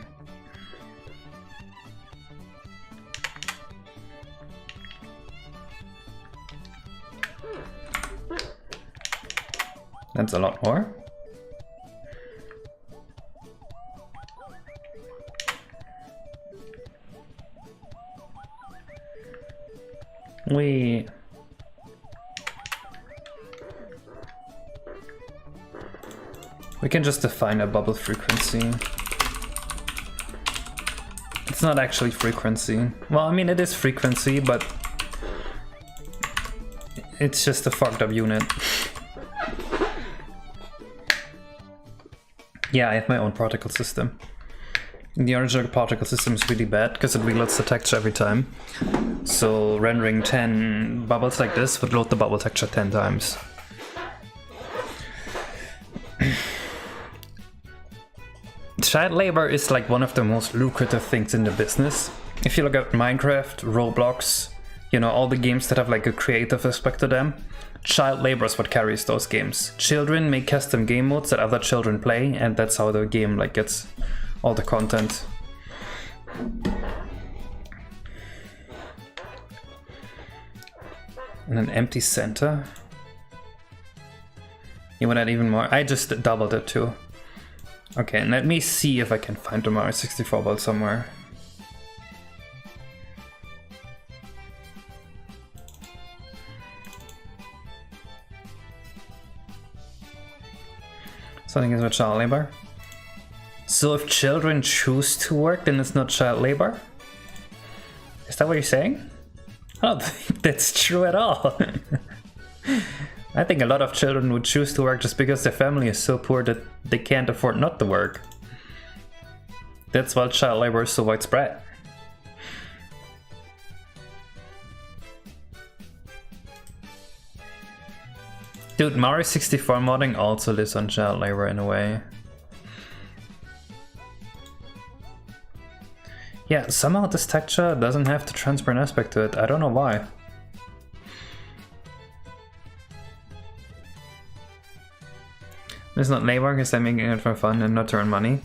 That's a lot more. We can just define a bubble frequency. It's not actually frequency. Well, I mean it is frequency, but it's just a fucked up unit. Yeah, I have my own particle system. The original particle system is really bad because it reloads the texture every time. So rendering 10 bubbles like this would load the bubble texture 10 times. Child labor is like one of the most lucrative things in the business. If you look at Minecraft, Roblox, you know, all the games that have like a creative aspect to them, child labor is what carries those games. Children make custom game modes that other children play, and that's how the game like gets all the content. And an empty center. You want that even more? I just doubled it too. Okay, let me see if I can find the Mario 64 ball somewhere. Something is with child labor. So if children choose to work, then it's not child labor? Is that what you're saying? I don't think that's true at all. I think a lot of children would choose to work just because their family is so poor that they can't afford not to work. That's why child labor is so widespread. Dude, Mario 64 modding also lives on child labor in a way. Yeah, somehow this texture doesn't have the transparent aspect to it. I don't know why. It's not labor because I'm making it for fun and not to earn money.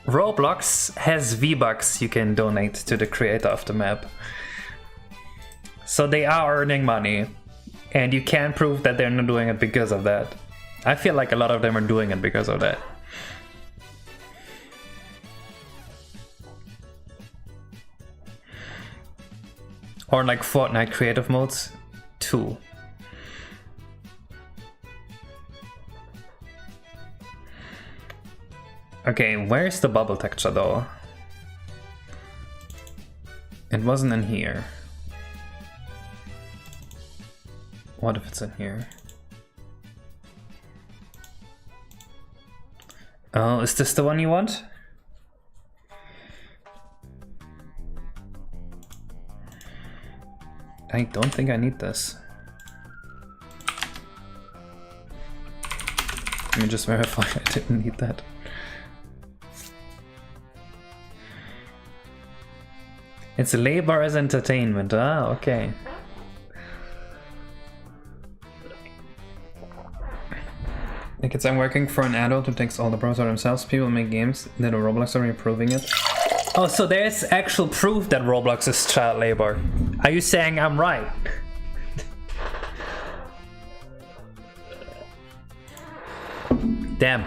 Roblox has V-Bucks you can donate to the creator of the map. So they are earning money. And you can't prove that they're not doing it because of that. I feel like a lot of them are doing it because of that. Or like Fortnite creative modes too. Okay, where's the bubble texture though? It wasn't in here. What if it's in here? Oh, is this the one you want? I don't think I need this. Let me just verify I didn't need that. It's labor as entertainment. Ah, okay. Like it's I'm working for an adult who takes all the pros out themselves. People make games that are Roblox are improving it. Oh, so there's actual proof that Roblox is child labor. Are you saying I'm right? Damn.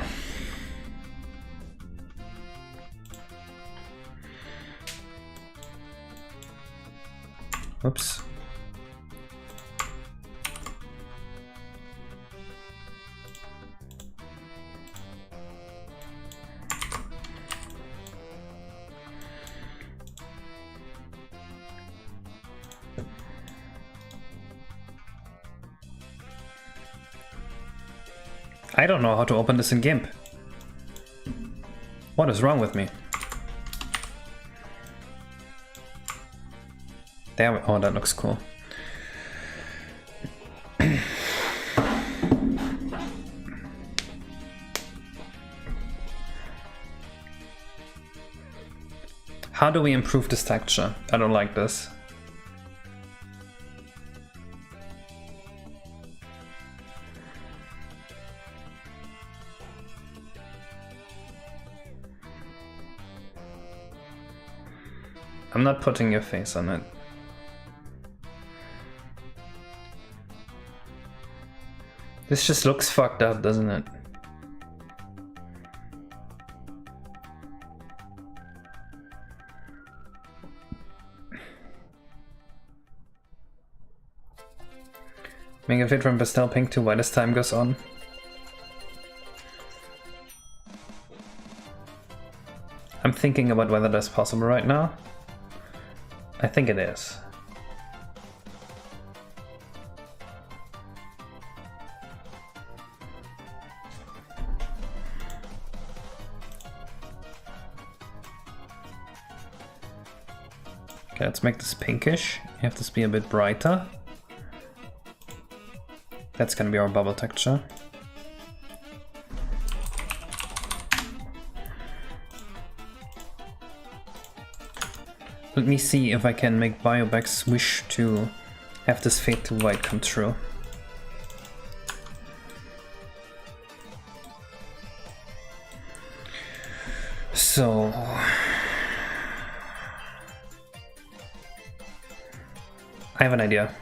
Oops. I don't know how to open this in GIMP. What is wrong with me? Damn it. Oh, that looks cool. How do we improve this texture? I don't like this. I'm not putting your face on it. This just looks fucked up, doesn't it? Make a fit from pastel pink to white as time goes on. I'm thinking about whether that's possible right now. I think it is. Okay, let's make this pinkish. Have this be a bit brighter. That's gonna be our bubble texture. Let me see if I can make Bioback's wish to have this fade to white come true. So... I have an idea.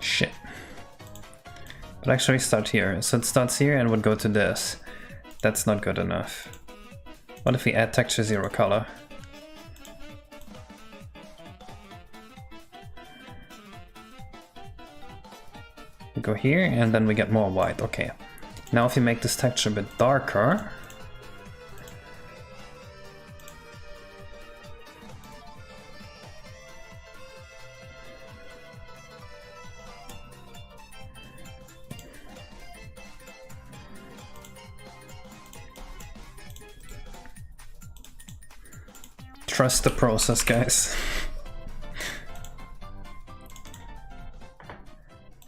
Shit. But actually start here. So it starts here and would go to this. That's not good enough. What if we add texture 0 color? We go here and then we get more white. Okay. Now if you make this texture a bit darker, trust the process, guys.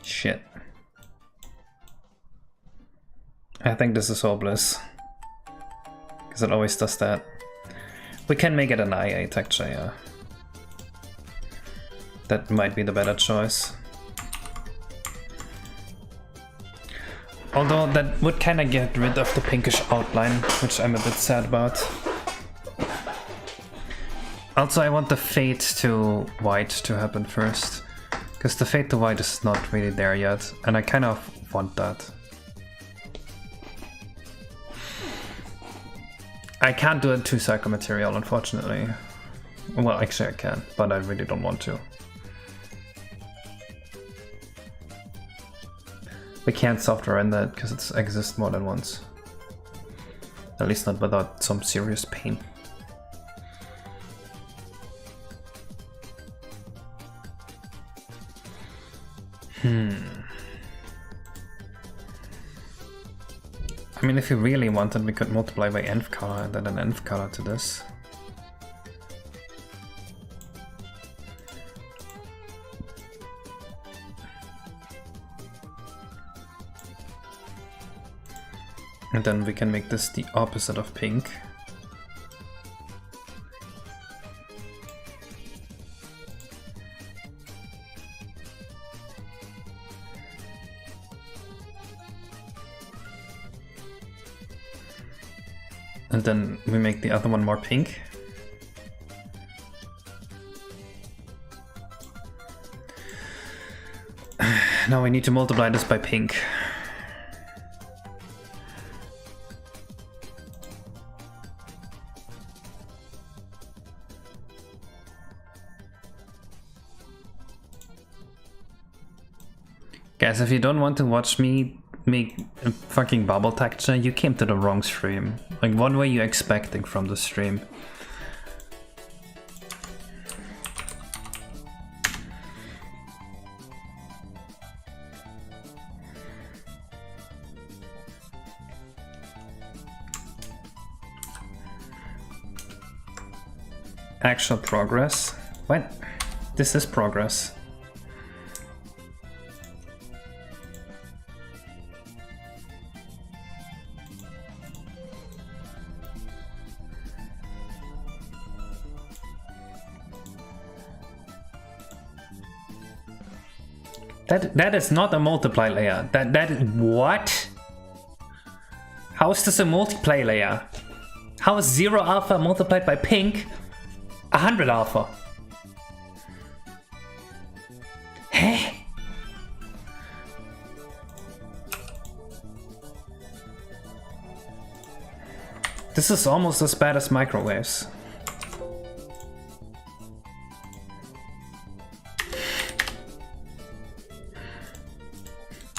Shit. I think this is hopeless. Because it always does that. We can make it an IA texture, yeah. That might be the better choice. Although that would kind of get rid of the pinkish outline, which I'm a bit sad about. Also, I want the fade to white to happen first, because the fade to white is not really there yet, and I kind of want that. I can't do a 2-cycle material, unfortunately. Well, actually I can, but I really don't want to. We can't software render it because it exists more than once. At least not without some serious pain. I mean, if you really wanted, we could multiply by nth color and then an nth color to this. And then we can make this the opposite of pink. And then we make the other one more pink. Now we need to multiply this by pink. Guys, if you don't want to watch me make a fucking bubble texture, you came to the wrong stream. Like, what were you expecting from the stream? Actual progress? What? This is progress. That is not a multiply layer. That is what? How is this a multiply layer? How is 0 alpha multiplied by pink 100 alpha? Heh? This is almost as bad as microwaves.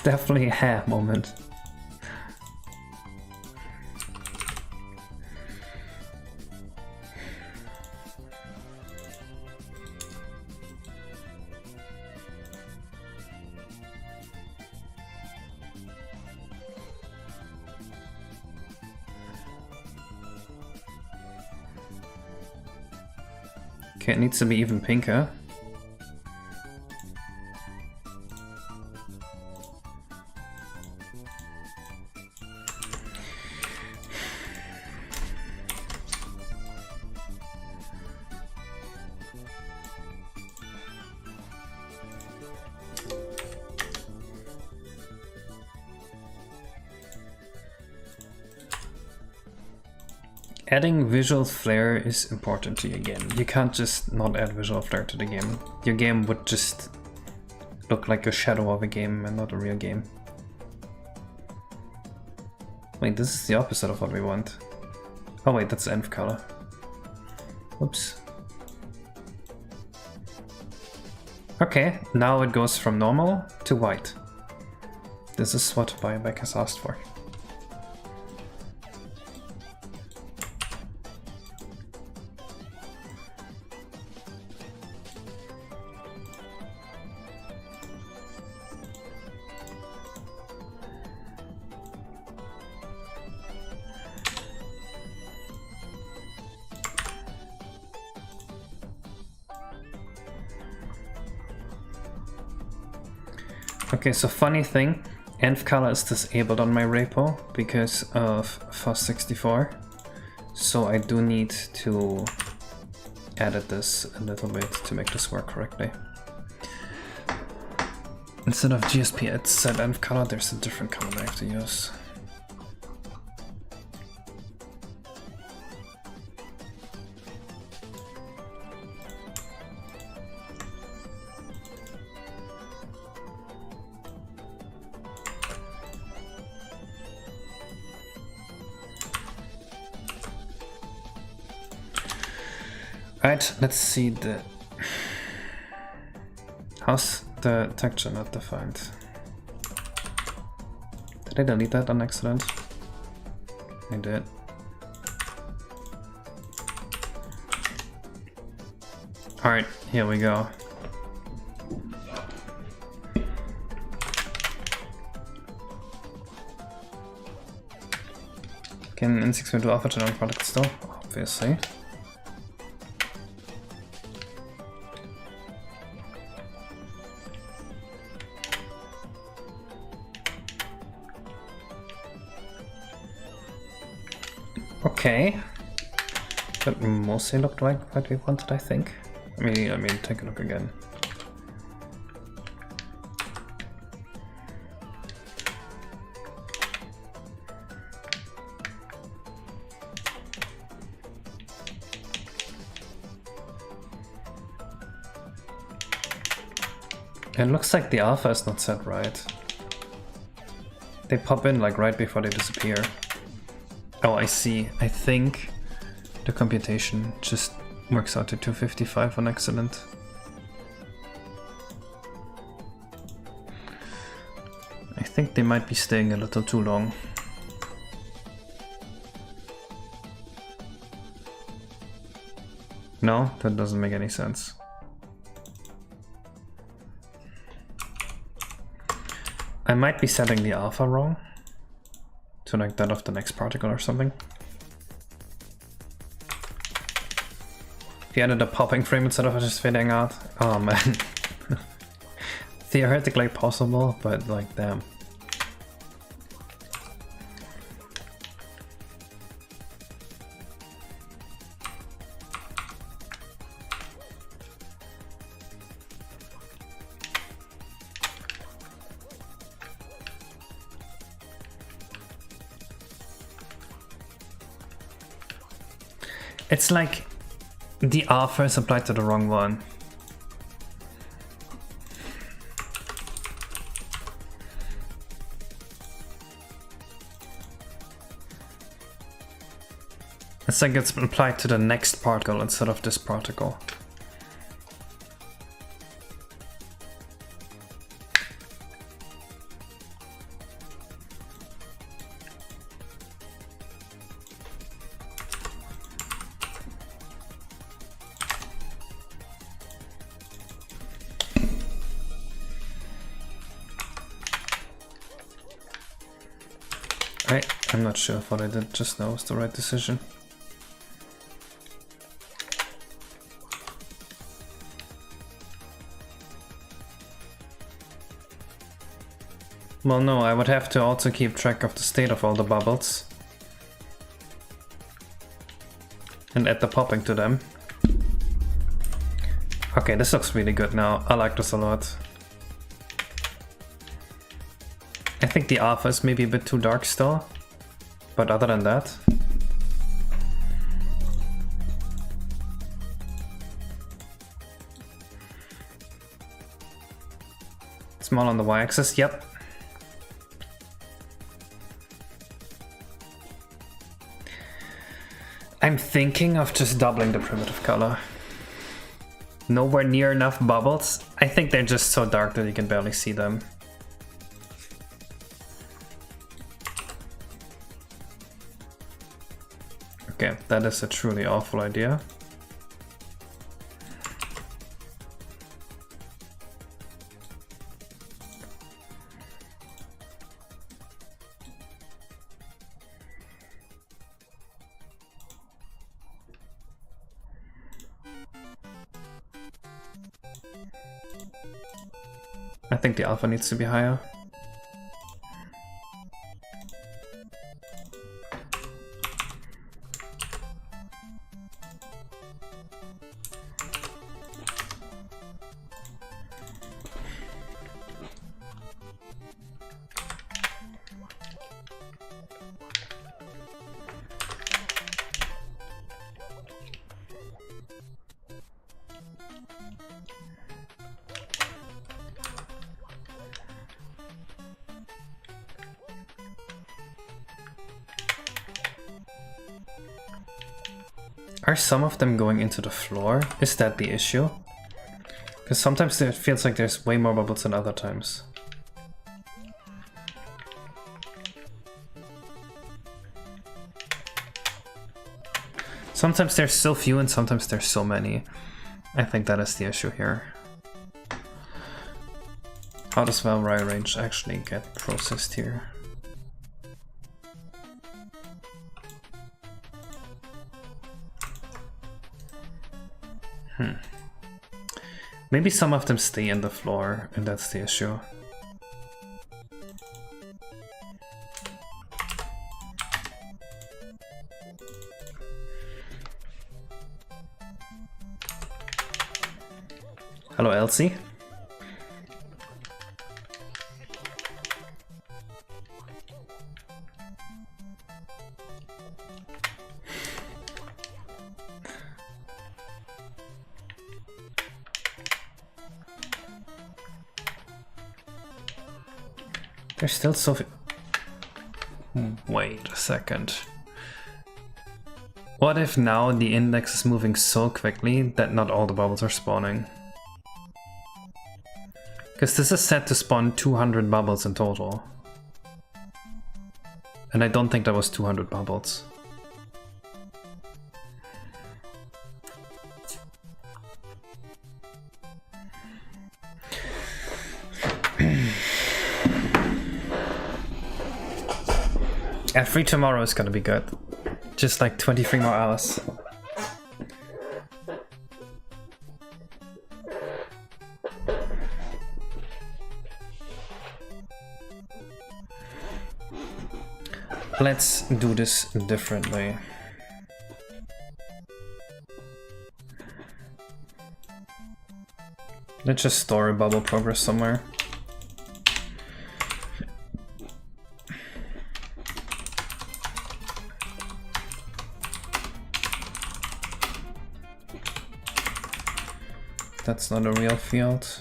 Definitely a hair moment. Okay, it needs to be even pinker. Adding visual flair is important to your game. You can't just not add visual flair to the game. Your game would just look like a shadow of a game and not a real game. Wait, this is the opposite of what we want. Oh wait, that's env color. Oops. Okay, now it goes from normal to white. This is what Bioback has asked for. Okay, so funny thing, env color is disabled on my repo because of FOSS64, so I do need to edit this a little bit to make this work correctly. Instead of GSP at set env color, there's a different color I have to use. Right, let's see the... How's the texture not defined? Did I delete that on accident? I did. Alright, here we go. Can N64 do alpha channel product still? Obviously. Okay, that mostly looked like what we wanted, I think. I mean, take a look again. It looks like the alpha is not set right. They pop in like right before they disappear. Oh, I see. I think the computation just works out to 255 on accident. I think they might be staying a little too long. No, that doesn't make any sense. I might be setting the alpha wrong. To like that of the next particle or something. If you added a popping frame instead of just fading out. Oh man. Theoretically possible, but like damn. It's like the alpha is applied to the wrong one. It's like it's applied to the next particle instead of this particle. I'm not sure if what I did just now was the right decision. Well, no, I would have to also keep track of the state of all the bubbles. And add the popping to them. Okay, this looks really good now. I like this a lot. I think the alpha is maybe a bit too dark still. But other than that... Small on the y-axis, yep. I'm thinking of just doubling the primitive color. Nowhere near enough bubbles. I think they're just so dark that you can barely see them. Okay, that is a truly awful idea. I think the alpha needs to be higher. Are some of them going into the floor? Is that the issue? Because sometimes it feels like there's way more bubbles than other times. Sometimes there's so few and sometimes there's so many. I think that is the issue here. How does valve range actually get processed here? Maybe some of them stay in the floor, and that's the issue. Hello, Elsie. There's still so few. Wait a second. What if now the index is moving so quickly that not all the bubbles are spawning? Because this is set to spawn 200 bubbles in total. And I don't think that was 200 bubbles. Yeah, free tomorrow is gonna be good. Just like 23 more hours. Let's do this differently. Let's just store a bubble progress somewhere. That's not a real field.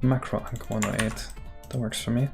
Macro Ank 108. That works for me.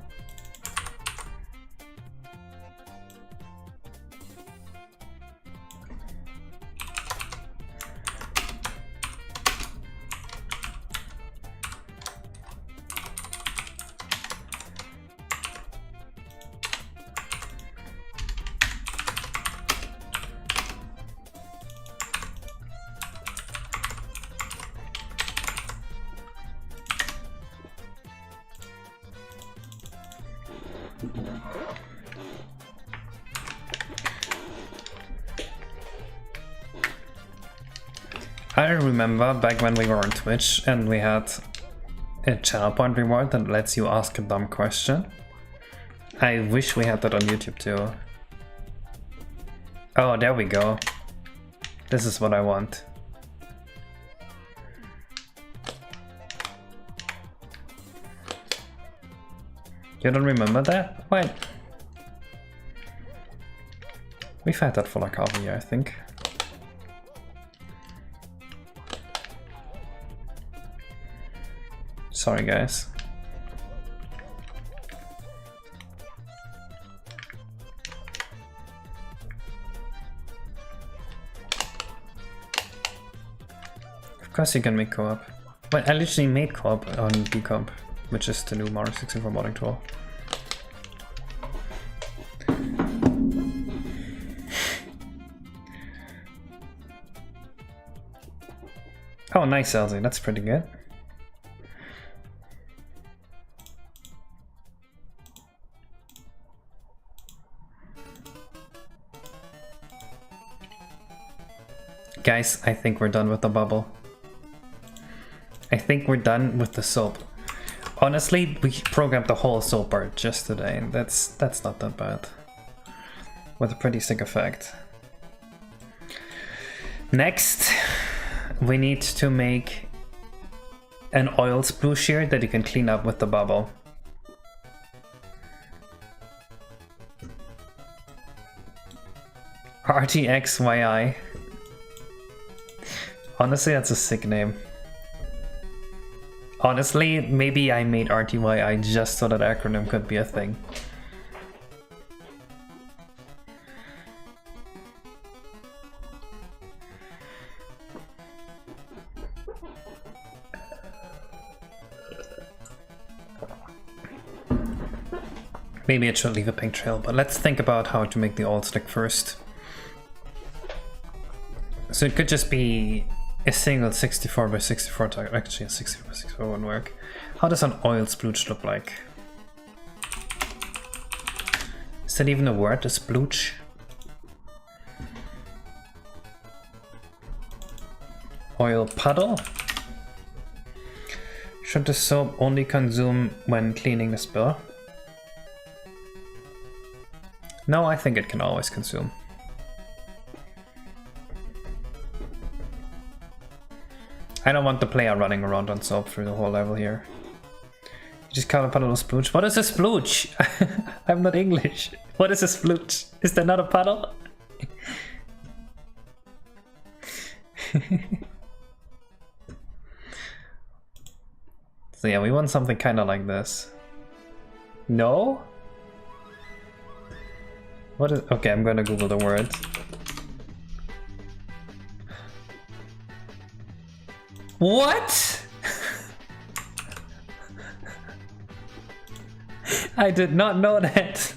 I remember back when we were on Twitch and we had a channel point reward that lets you ask a dumb question. I wish we had that on YouTube too. Oh, there we go. This is what I want. You don't remember that? Wait. We've had that for like half a year, I think. Sorry, guys. course you can make co-op. But I literally made co-op on Bcomp, which is the new Mario 64 modding tool. Oh, nice, Elsie. That's pretty good. Guys, I think we're done with the bubble. I think we're done with the soap. Honestly, we programmed the whole soap part just today, and that's not that bad. With a pretty sick effect. Next, we need to make an oil sploosh here that you can clean up with the bubble. RTXYI. Honestly, that's a sick name. Honestly, maybe I made RTYI just so that acronym could be a thing. Maybe it should leave a pink trail, but let's think about how to make the oil slick first. So it could just be a single 64 by 64 tile. Actually, a 64 by 64 won't work. How does an oil splooge look like? Is that even a word, a splooge? Oil puddle? Should the soap only consume when cleaning the spill? No, I think it can always consume. I don't want the player running around on soap through the whole level here. You just call a puddle a splooge. What is a splooge? I'm not English. What is a splooge? Is there not a puddle? So yeah, we want something kind of like this. No? What is... Okay, I'm gonna Google the word. What? I did not know that.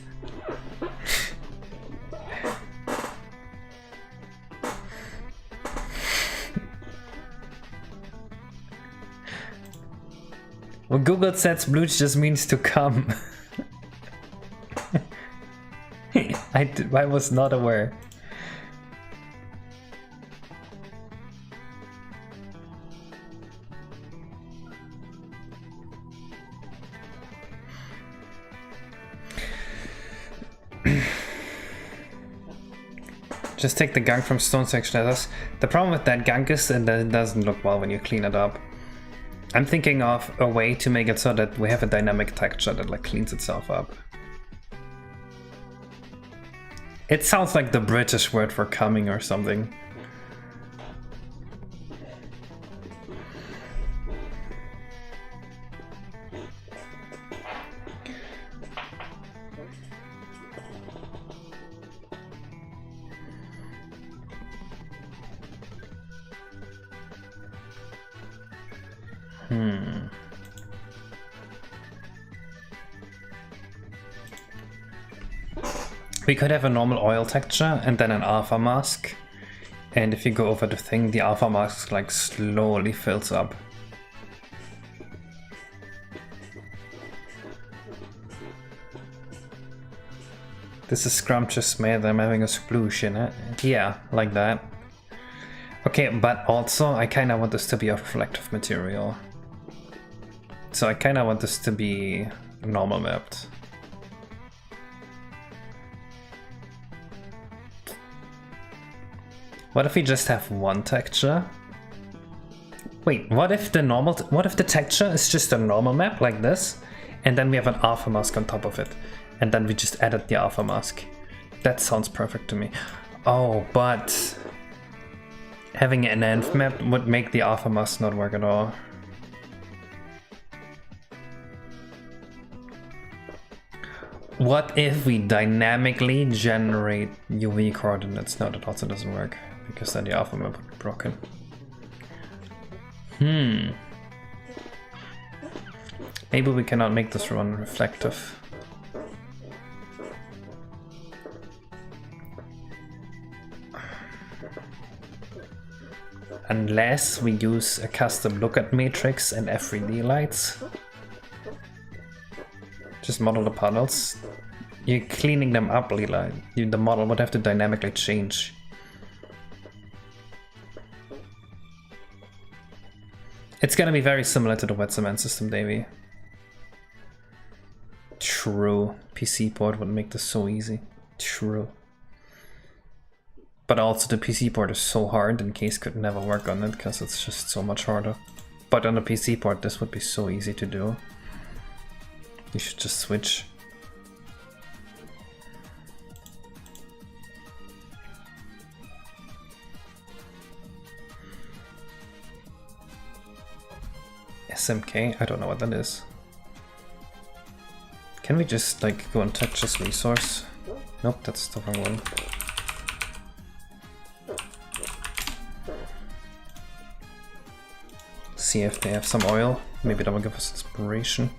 Well, Google said splooge just means to come. I was not aware. Just take the gunk from stone section letters. The problem with that gunk is that it doesn't look well when you clean it up. I'm thinking of a way to make it so that we have a dynamic texture that like cleans itself up. It sounds like the British word for coming or something. We could have a normal oil texture and then an alpha mask. And if you go over the thing, the alpha mask like slowly fills up. This is scrumptious made, I'm having a sploosh in it. Yeah, like that. Okay, but also I kinda want this to be a reflective material. So I kinda want this to be normal mapped. What if we just have one texture? Wait, what if the texture is just a normal map like this, and then we have an alpha mask on top of it, and then we just added the alpha mask? That sounds perfect to me. Oh, but having an env map would make the alpha mask not work at all. What if we dynamically generate UV coordinates? No, that also doesn't work, because then the alpha map would be broken. Maybe we cannot make this run reflective. Unless we use a custom lookout matrix and F3D lights. Just model the puddles. You're cleaning them up, Lila. The model would have to dynamically change. It's gonna be very similar to the wet cement system, Davey. True. PC port would make this so easy. True. But also the PC port is so hard and Case could never work on it because it's just so much harder. But on the PC port this would be so easy to do. You should just switch. SMK? I don't know what that is. Can we just like go and touch this resource? Nope, that's the wrong one. See if they have some oil. Maybe that will give us inspiration.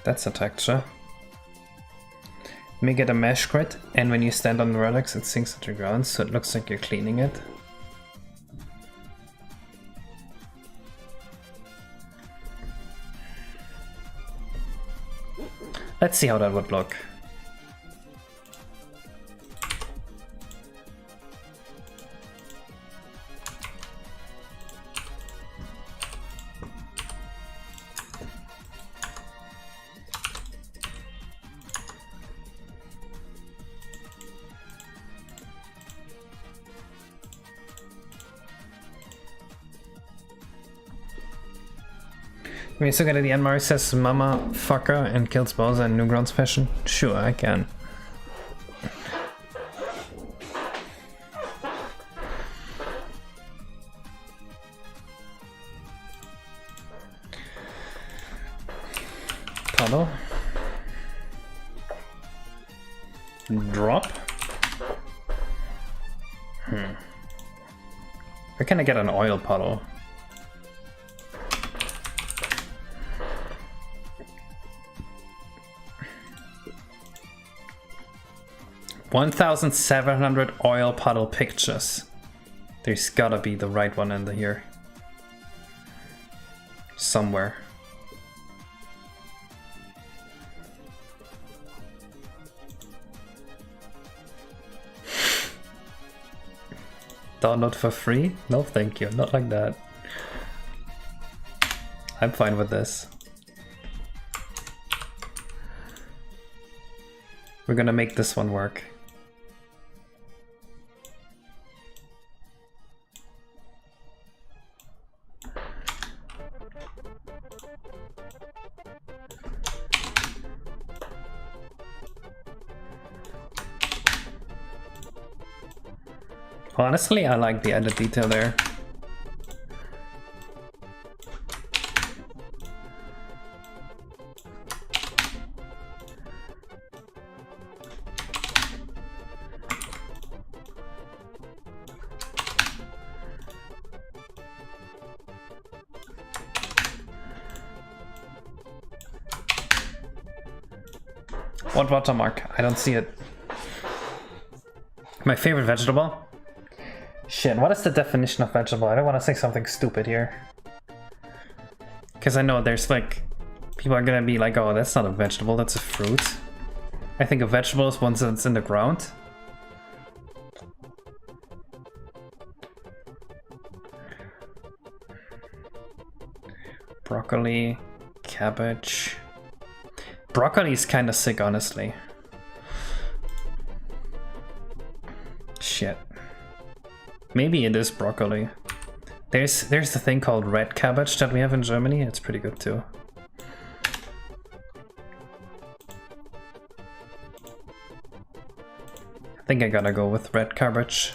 That's a texture. Make it a mesh grid, and when you stand on the relics it sinks to the ground, so it looks like you're cleaning it. Let's see how that would look. Can we still get at the end? Mario says Mama fucker and kills Bowser in Newgrounds fashion? Sure, I can. Puddle. Drop. Where can I get an oil puddle? $1,700 oil puddle pictures. There's gotta be the right one in here. Somewhere. Download for free? No thank you, not like that. I'm fine with this. We're gonna make this one work. Honestly, I like the added detail there. What watermark? I don't see it. My favorite vegetable? Shit, what is the definition of vegetable? I don't want to say something stupid here. Because I know there's like... people are gonna be like, oh, that's not a vegetable, that's a fruit. I think a vegetable is one that's in the ground. Broccoli, cabbage... Broccoli is kind of sick, honestly. Shit. Maybe it is broccoli. There's the thing called red cabbage that we have in Germany. It's pretty good too. I think I gotta go with red cabbage.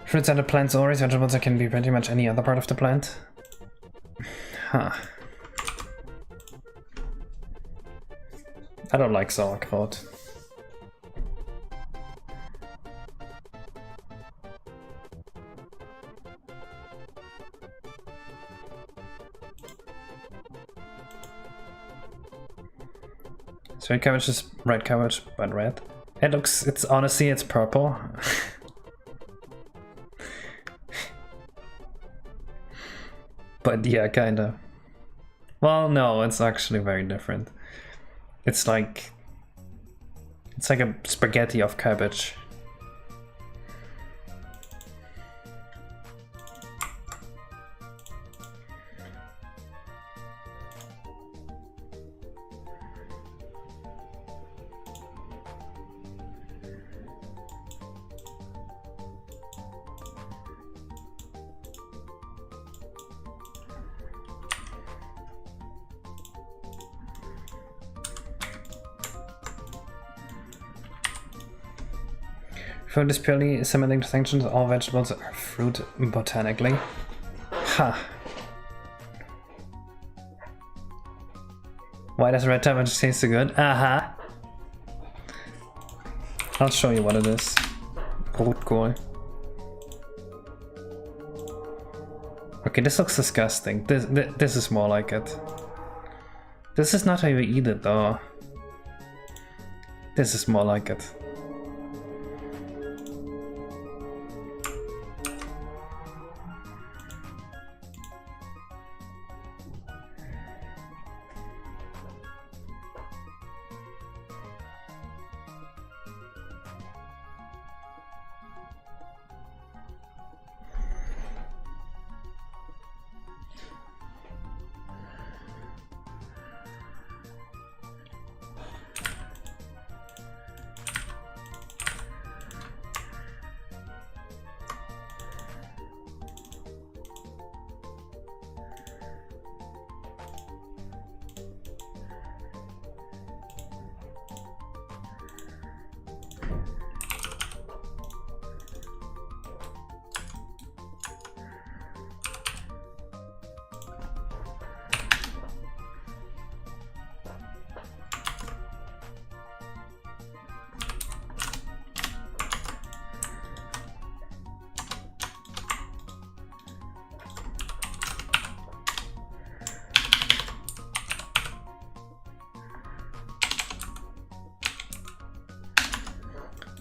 Fruits are the plant's oris, vegetables can be pretty much any other part of the plant. Huh. I don't like sauerkraut. So red cabbage is red cabbage, but red. It looks, it's honestly, it's purple. But yeah, kinda. Well, no, it's actually very different. It's like a spaghetti of cabbage. Food is purely semantic distinctions. All vegetables are fruit botanically. Ha! Why does red cabbage taste so good? Aha! I'll show you what it is. Rotkohl. Okay, this looks disgusting. This is more like it. This is not how you eat it, though. This is more like it.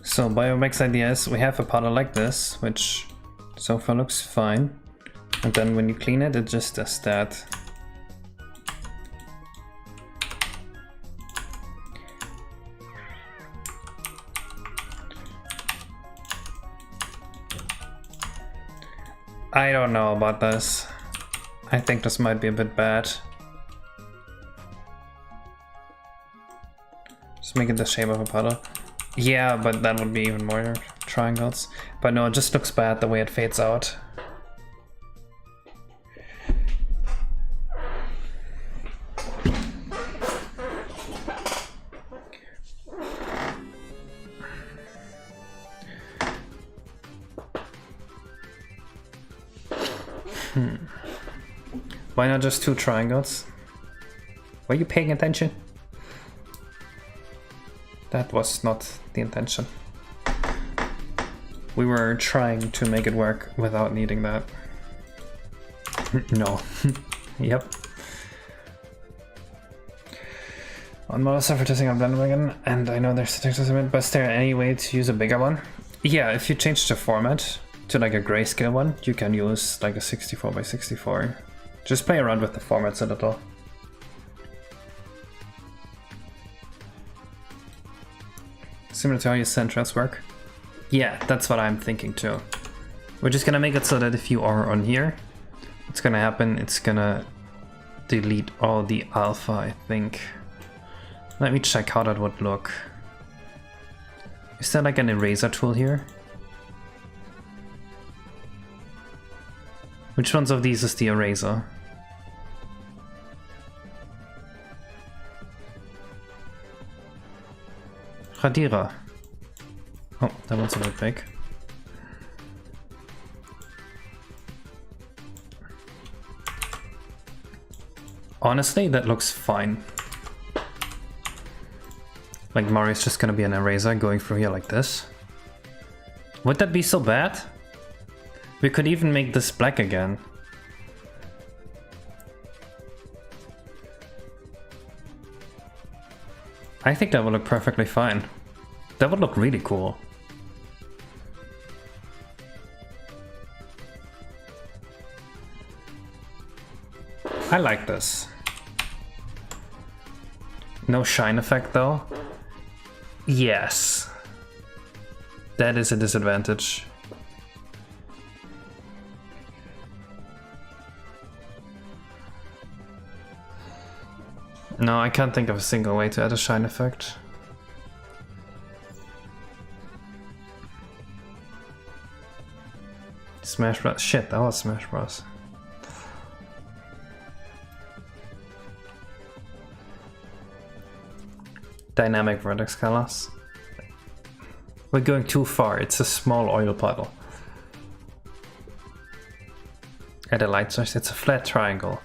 So Biomech's idea is we have a powder like this, which so far looks fine. And then when you clean it, it just does that. I don't know about this. I think this might be a bit bad. Just make it the shape of a puddle. Yeah, but that would be even more triangles. But no, it just looks bad the way it fades out. Why not just two triangles? Were you paying attention? That was not the intention. We were trying to make it work without needing that. No. Yep. On model for testing on Blender and I know there's a text limit, but is there any way to use a bigger one? Yeah, if you change the format to like a grayscale one, you can use like a 64 by 64. Just play around with the formats a little. Similar to how your centras work. Yeah, that's what I'm thinking too. We're just gonna make it so that if you are on here, what's gonna happen, it's gonna delete all the alpha, I think. Let me check how that would look. Is there like an eraser tool here? Which ones of these is the eraser? Radierer. Oh, that one's a bit big. Honestly, that looks fine. Like Mario's just gonna be an eraser going through here like this. Would that be so bad? We could even make this black again. I think that would look perfectly fine. That would look really cool. I like this. No shine effect though. Yes. That is a disadvantage. No, I can't think of a single way to add a shine effect. Smash Bros. Shit, that was Smash Bros. Dynamic vertex colors. We're going too far, it's a small oil puddle. Add a light source, it's a flat triangle.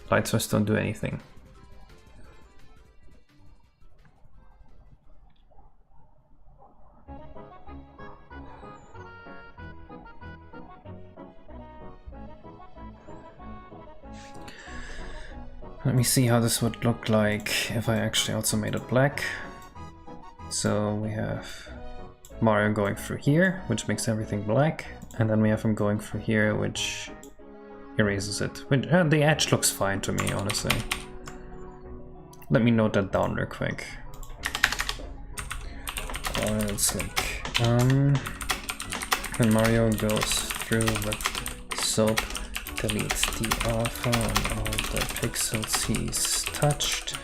Light source don't do anything. Let me see how this would look like if I actually also made it black. So we have Mario going through here, which makes everything black, and then we have him going through here, which erases it. The edge looks fine to me, honestly. Let me note that down real quick. It's like, when Mario goes through the soap, deletes the alpha on all the pixels he's touched,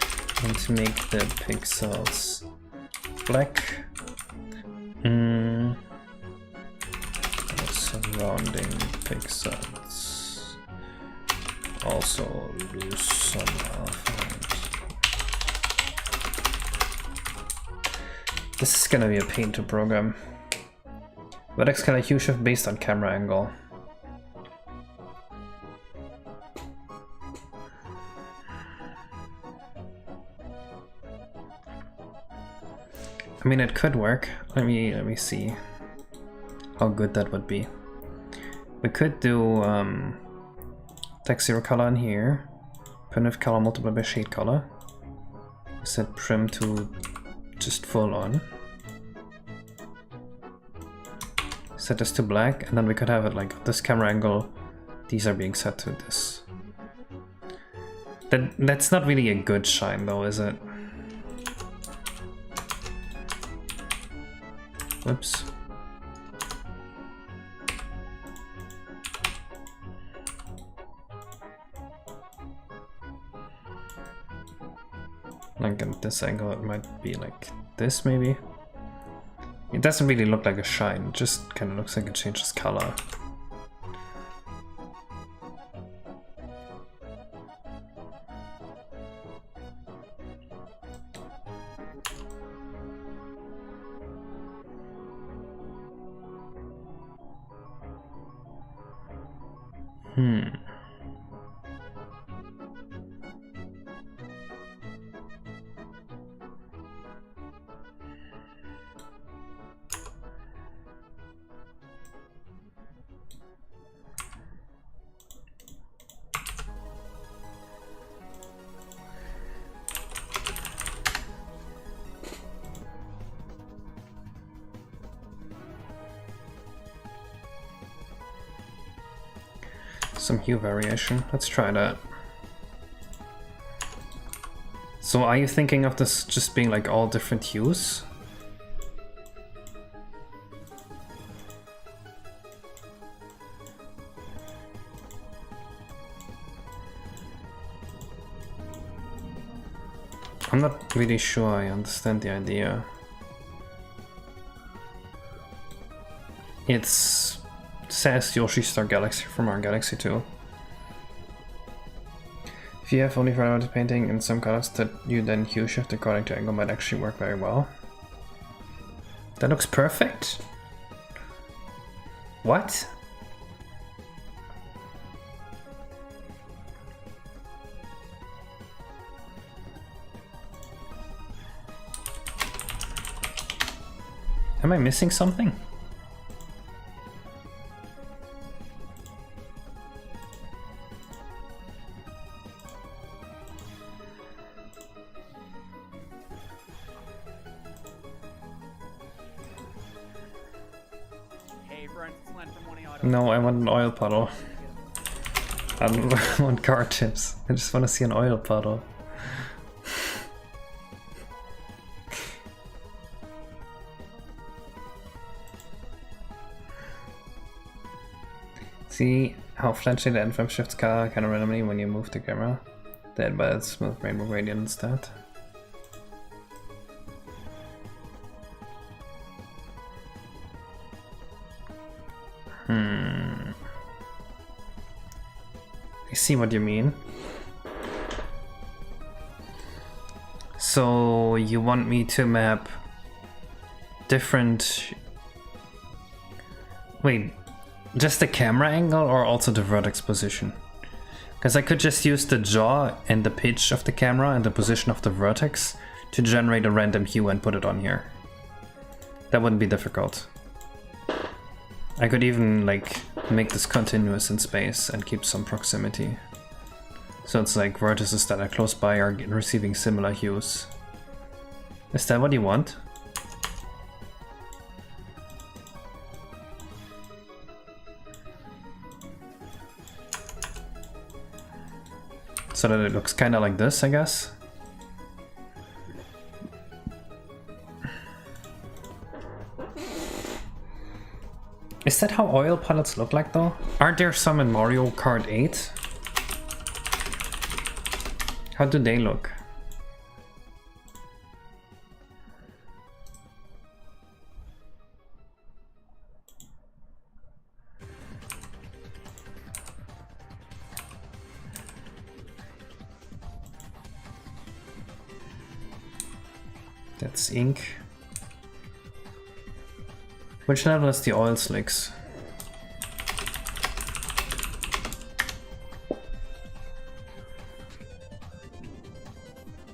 and to make the pixels black, surrounding pixels also lose some alpha. This is gonna be a pain to program. Vertex color hue shift based on camera angle. I mean, it could work. Let me see how good that would be. We could do text zero color in here, primitive color multiplied by shade color. Set prim to just full on. Set this to black, and then we could have it like this camera angle. These are being set to this. That's not really a good shine though, is it? Whoops. Like at this angle it might be like this maybe. It doesn't really look like a shine, it just kind of looks like it changes color. Some hue variation. Let's try that. So are you thinking of this just being like all different hues? I'm not really sure I understand the idea. It's says Yoshi Star Galaxy from our Galaxy 2. If you have only fragmented painting in some colors that you then hue shift according to angle might actually work very well. That looks perfect. What? Am I missing something? No, I want an oil puddle. I don't want car chips. I just want to see an oil puddle. See how flinching the N5 shifts car kind of randomly when you move the camera. Dead by its smooth rainbow gradient instead. I see what you mean. So you want me to map different... Wait, just the camera angle or also the vertex position? Because I could just use the jaw and the pitch of the camera and the position of the vertex to generate a random hue and put it on here. That wouldn't be difficult. I could even like make this continuous in space and keep some proximity. So it's like vertices that are close by are receiving similar hues. Is that what you want? So that it looks kind of like this, I guess. Is that how oil puddles look like though? Aren't there some in Mario Kart 8? How do they look? That's ink. Which level is the oil slicks?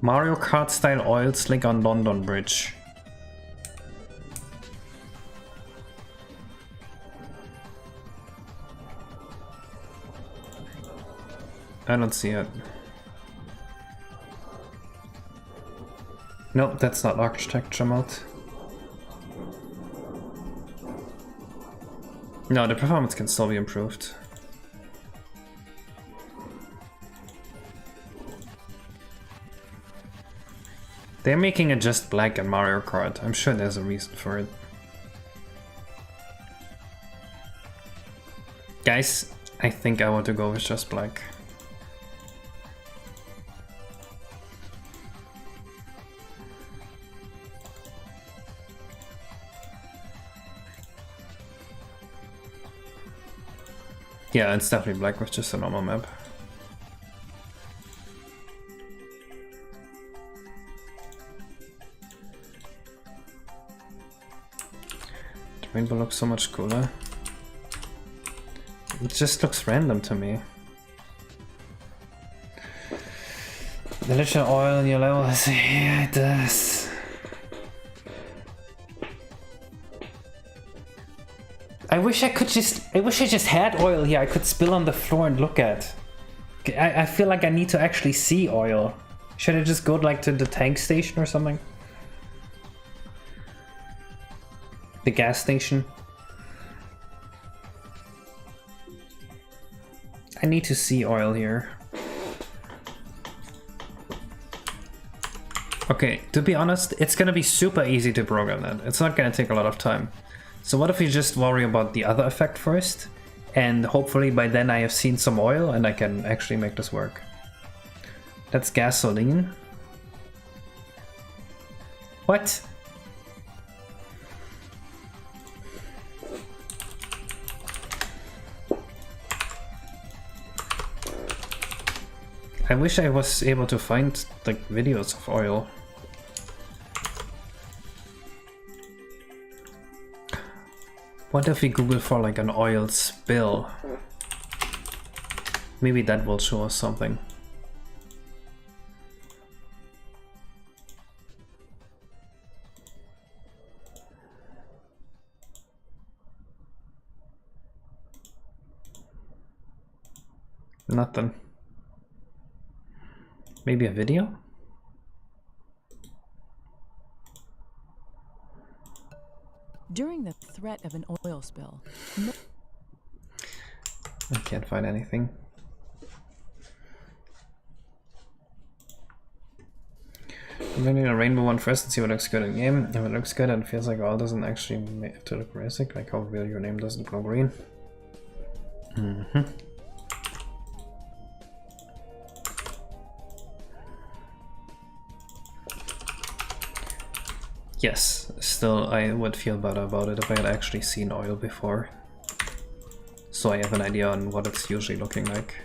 Mario Kart style oil slick on London Bridge. I don't see it. Nope, that's not architecture mode. No, the performance can still be improved. They're making it just black in Mario Kart. I'm sure there's a reason for it. Guys, I think I want to go with just black. Yeah, it's definitely black with just a normal map. The rainbow looks so much cooler. It just looks random to me. The literal oil in your levels, yeah it does. I wish I just had oil here I could spill on the floor and look at. I feel like I need to actually see oil. Should I just go like to the tank station or something? The gas station? I need to see oil here. Okay, to be honest, it's gonna be super easy to program that. It's not gonna take a lot of time. So what if we just worry about the other effect first, and hopefully by then I have seen some oil and I can actually make this work. That's gasoline. What? I wish I was able to find like videos of oil. What if we Google for like an oil spill? Maybe that will show us something. Nothing. Maybe a video? During the threat of an oil spill, I can't find anything. I'm running a rainbow one first and see what looks good in game. If it looks good and feels like all doesn't actually have to look basic, like how real your name doesn't glow green. Yes, still I would feel better about it if I had actually seen oil before. So I have an idea on what it's usually looking like.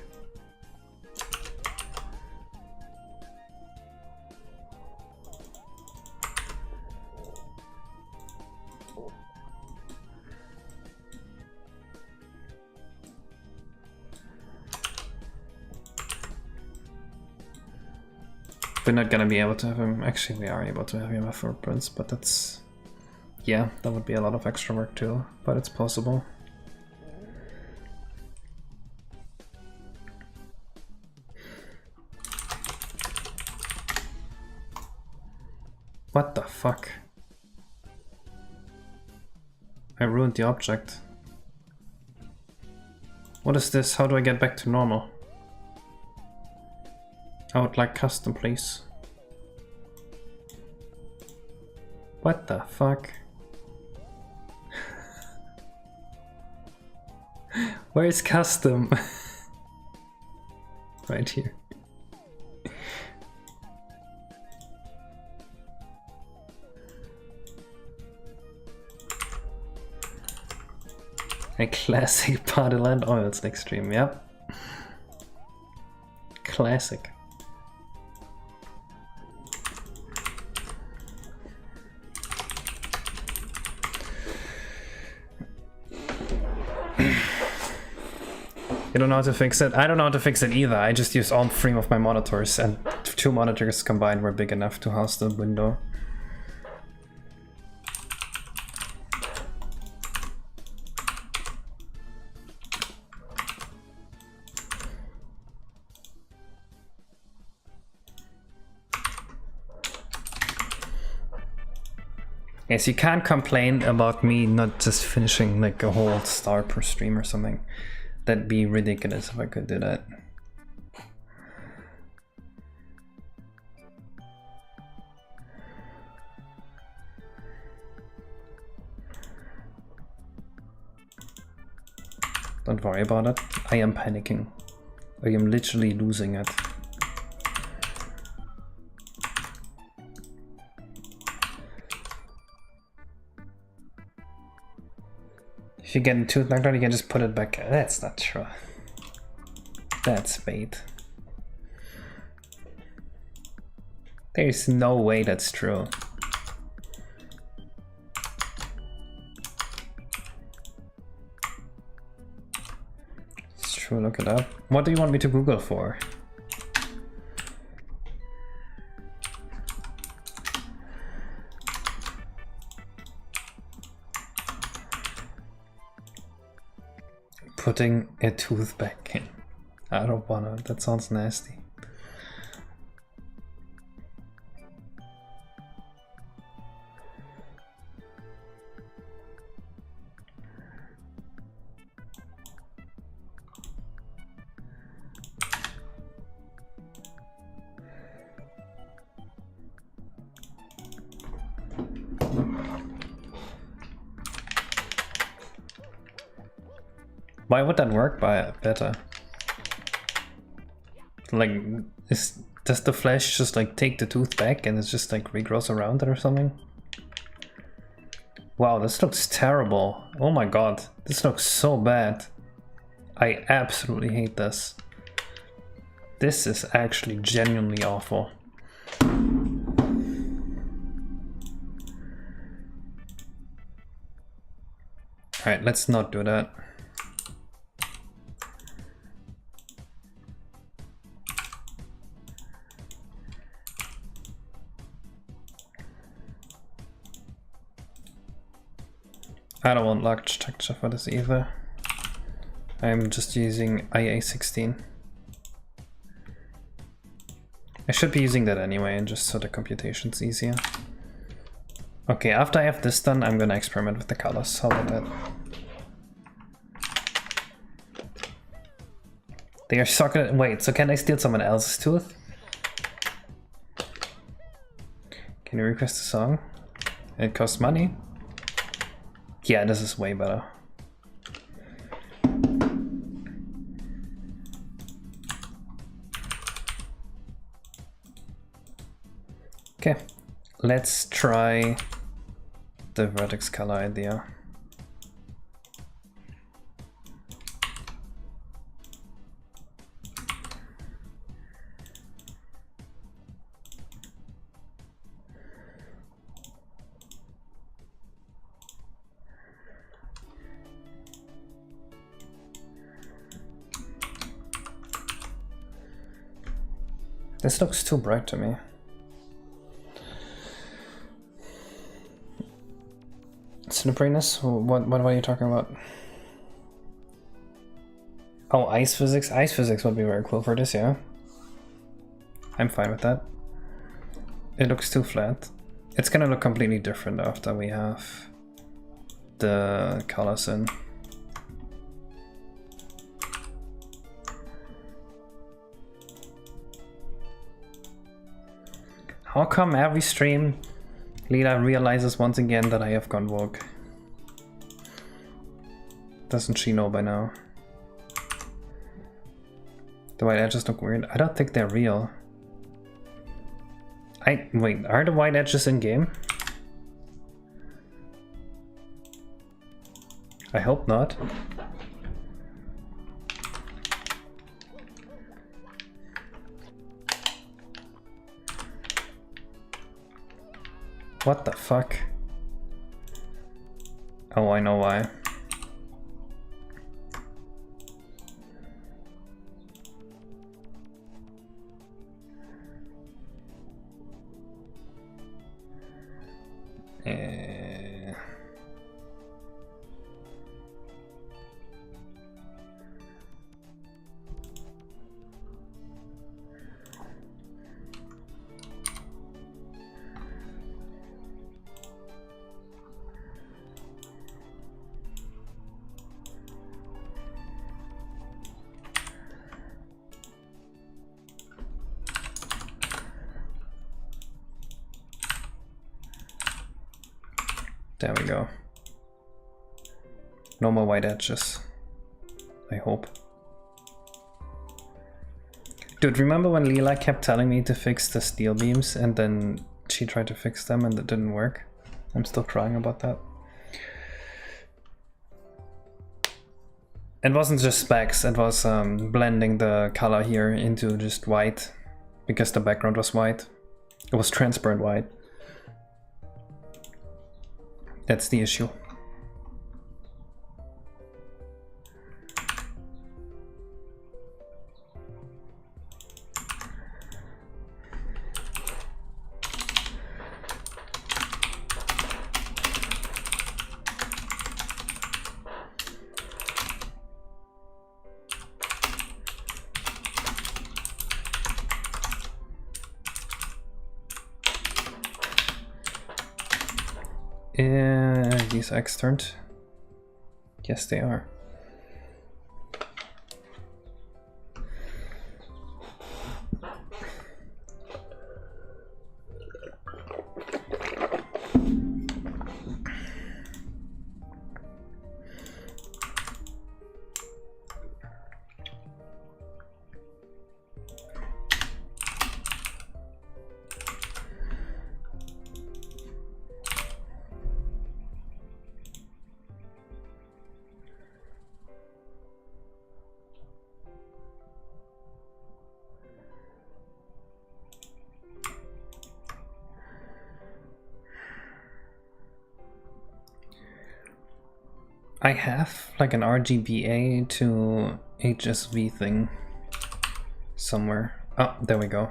We're not gonna be able to have him. Actually, we are able to have him have footprints, but that's... yeah, that would be a lot of extra work too, but it's possible. What the fuck? I ruined the object. What is this? How do I get back to normal? I would like custom, please. What the fuck? Where is custom? Right here. A classic Partyland Oils extreme, yep. Classic. You don't know how to fix it? I don't know how to fix it either. I just use all three of my monitors, and 2 monitors combined were big enough to house the window. Yes, you can't complain about me not just finishing like a whole star per stream or something. That'd be ridiculous if I could do that. Don't worry about it. I am panicking. I am literally losing it. If you get a tooth knocked out, you can just put it back. That's not true. That's bait. There's no way that's true. It's true, look it up. What do you want me to Google for? Putting a tooth back in. I don't wanna, that sounds nasty. Why would that work better? Like, does the flesh just like take the tooth back and it just like regrows around it or something? Wow, this looks terrible. Oh my god, this looks so bad. I absolutely hate this. This is actually genuinely awful. Alright, let's not do that. I don't want large texture for this either. I'm just using IA16. I should be using that anyway, just so the computation's easier. Okay, after I have this done, I'm gonna experiment with the colors. How about that? They are socket. Wait, so can I steal someone else's tooth? Can you request a song? It costs money. Yeah, this is way better. Okay, let's try the vertex color idea. This looks too bright to me. Slipperiness? What are you talking about? Oh, ice physics? Ice physics would be very cool for this, yeah. I'm fine with that. It looks too flat. It's gonna look completely different after we have the colors in. How come every stream Lila realizes once again that I have gone woke? Doesn't she know by now? The white edges look weird. I don't think they're real. Wait, are the white edges in game? I hope not. What the fuck? Oh, I know why. There we go. No more white edges. I hope. Dude, remember when Leela kept telling me to fix the steel beams and then she tried to fix them and it didn't work? I'm still crying about that. It wasn't just specs, it was blending the color here into just white because the background was white. It was transparent white. That's the issue. These externed? Yes, they are. I have like an RGBA to HSV thing somewhere. Oh, there we go.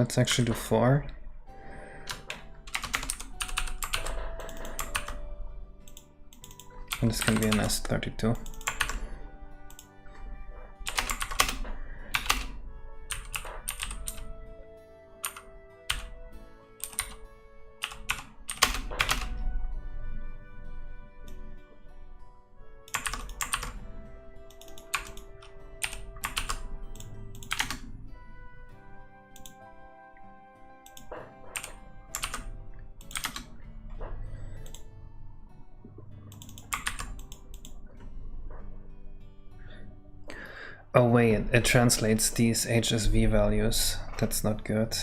Let's actually do 4. And this can be an S32. Oh wait, it translates these HSV values. That's not good.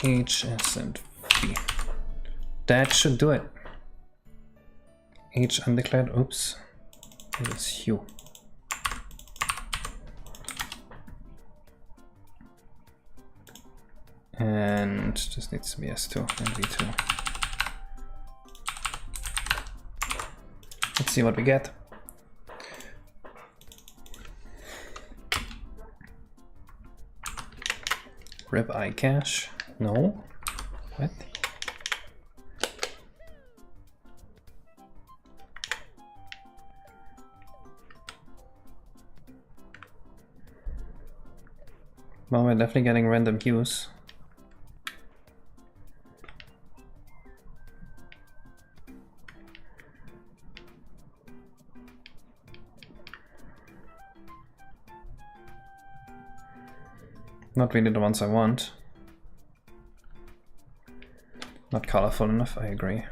H, S, and V. That should do it. H undeclared, oops. It is Hue. And this needs to be S2 and V2. Let's see what we get. Rip iCache. No. What? Well, we're definitely getting random hues. Not really the ones I want. Not colorful enough, I agree.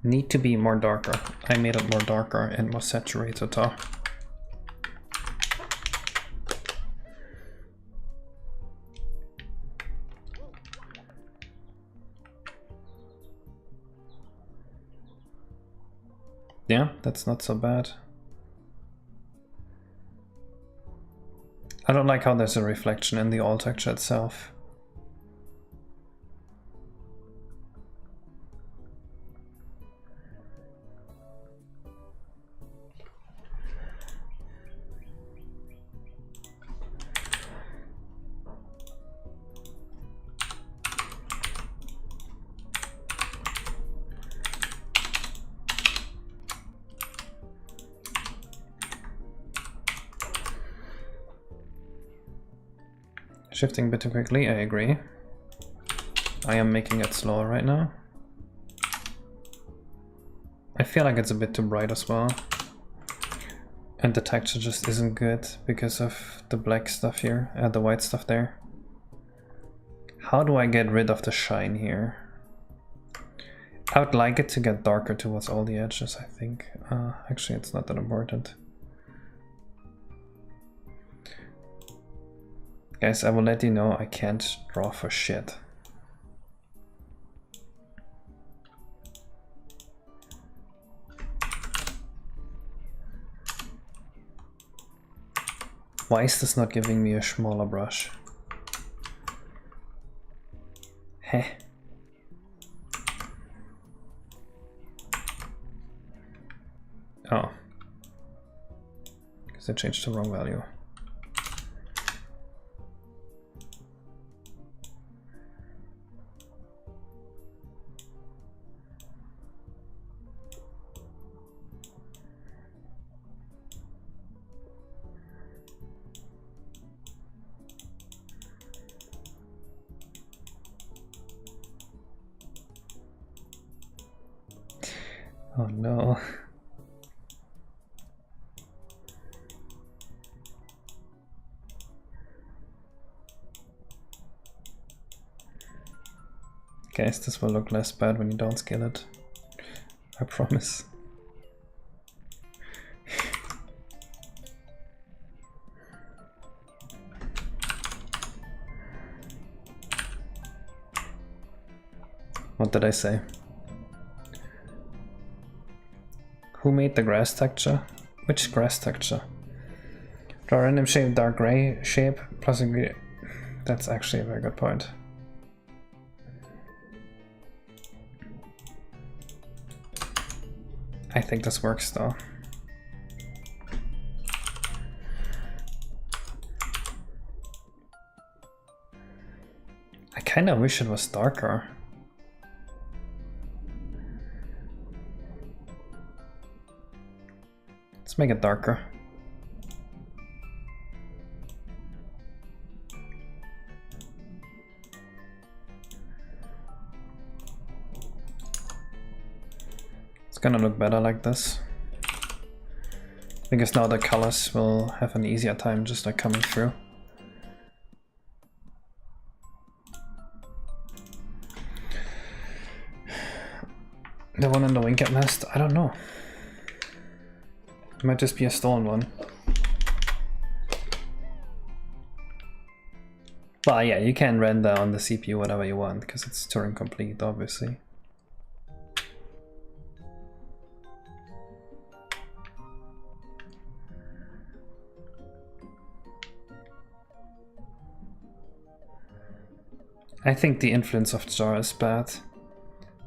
Need to be more darker. I made it more darker and more saturated. Yeah, that's not so bad. I don't like how there's a reflection in the alt texture itself. Shifting a bit too quickly, I agree. I am making it slower right now. I feel like it's a bit too bright as well. And the texture just isn't good because of the black stuff here, the white stuff there. How do I get rid of the shine here? I would like it to get darker towards all the edges, I think. Actually, it's not that important. Guys, I will let you know I can't draw for shit. Why is this not giving me a smaller brush? Heh. Oh. Because I changed the wrong value. Oh no. Guys, this will look less bad when you don't scale it. I promise. What did I say? Who made the grass texture? Which grass texture? Draw a random shape, dark gray shape, plus ingredient. That's actually a very good point. I think this works though. I kind of wish it was darker. Let's make it darker. It's gonna look better like this. Because now the colors will have an easier time just like coming through. The one in the winged nest, I don't know. It might just be a stolen one. Well, yeah, you can render on the CPU whatever you want, because it's Turing complete, obviously. I think the influence of jaw is bad.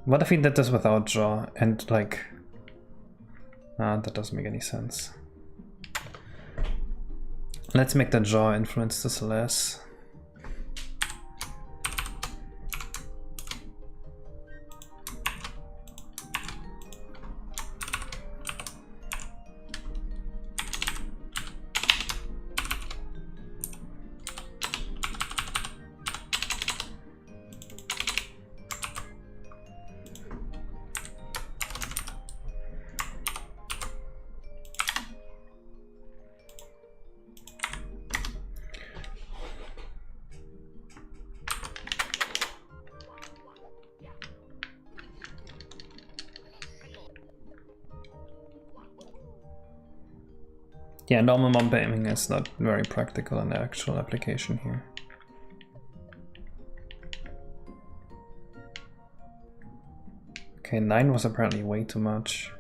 What if he did this without jaw and like... that doesn't make any sense. Let's make the jaw influence this less. Yeah, normal bump aiming is not very practical in the actual application here. Okay, 9 was apparently way too much.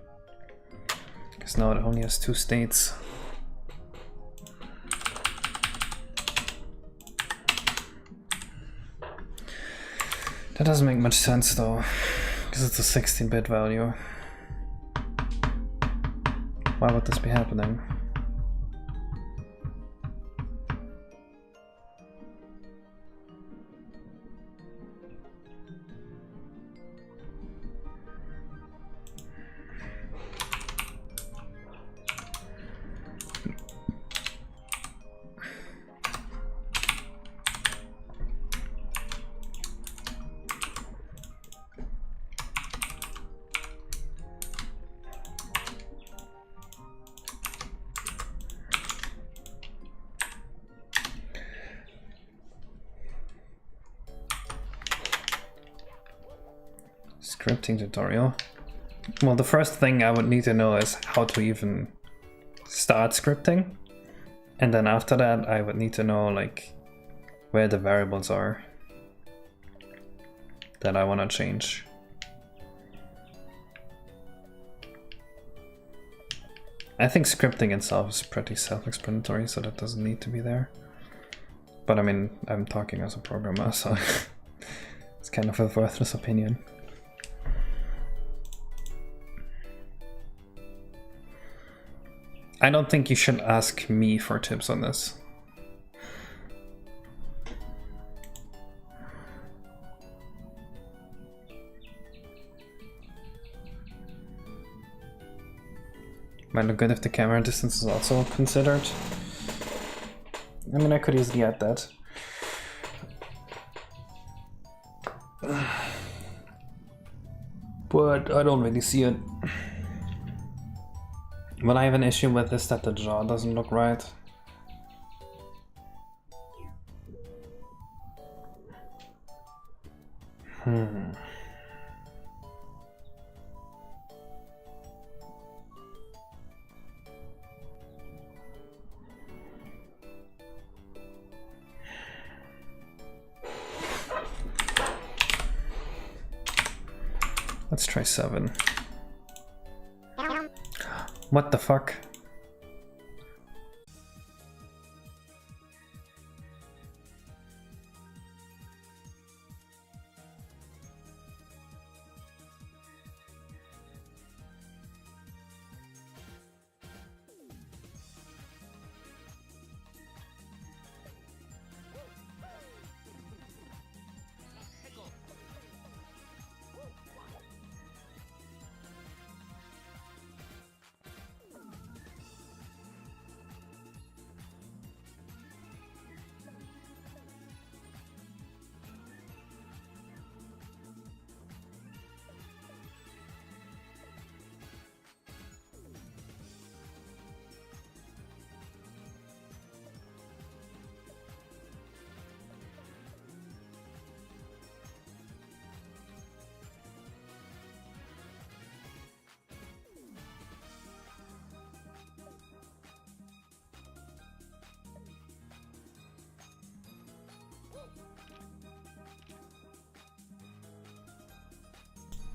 Because now it only has 2 states. That doesn't make much sense though, because it's a 16-bit value. Why would this be happening? Scripting tutorial. Well, the first thing I would need to know is how to even start scripting. And then after that, I would need to know like where the variables are that I want to change. I think scripting itself is pretty self-explanatory, so that doesn't need to be there. But I mean, I'm talking as a programmer, so it's kind of a worthless opinion. I don't think you should ask me for tips on this. Might look good if the camera distance is also considered. I mean, I could easily add that. But I don't really see it. What I have an issue with is that the jaw doesn't look right. Let's try 7. What the fuck?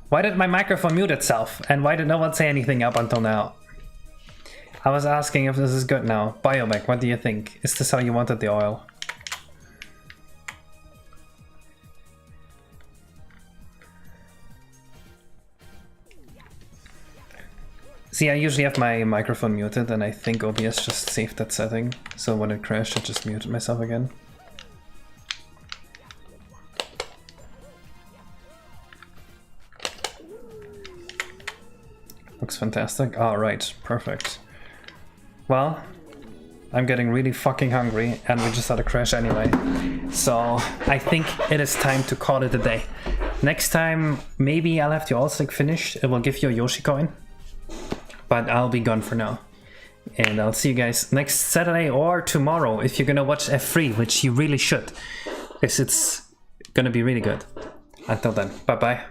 Why did my microphone mute itself? And why did no one say anything up until now? I was asking if this is good now. Biomech, what do you think? Is this how you wanted the oil? See, I usually have my microphone muted and I think OBS just saved that setting. So when it crashed, it just muted myself again. Looks fantastic. Alright, perfect. Well, I'm getting really fucking hungry and we just had a crash anyway. So I think it is time to call it a day. Next time, maybe I'll have the all stick finished. It will give you a Yoshi coin. But I'll be gone for now. And I'll see you guys next Saturday or tomorrow if you're gonna watch F3, which you really should. Because it's gonna be really good. Until then, bye bye.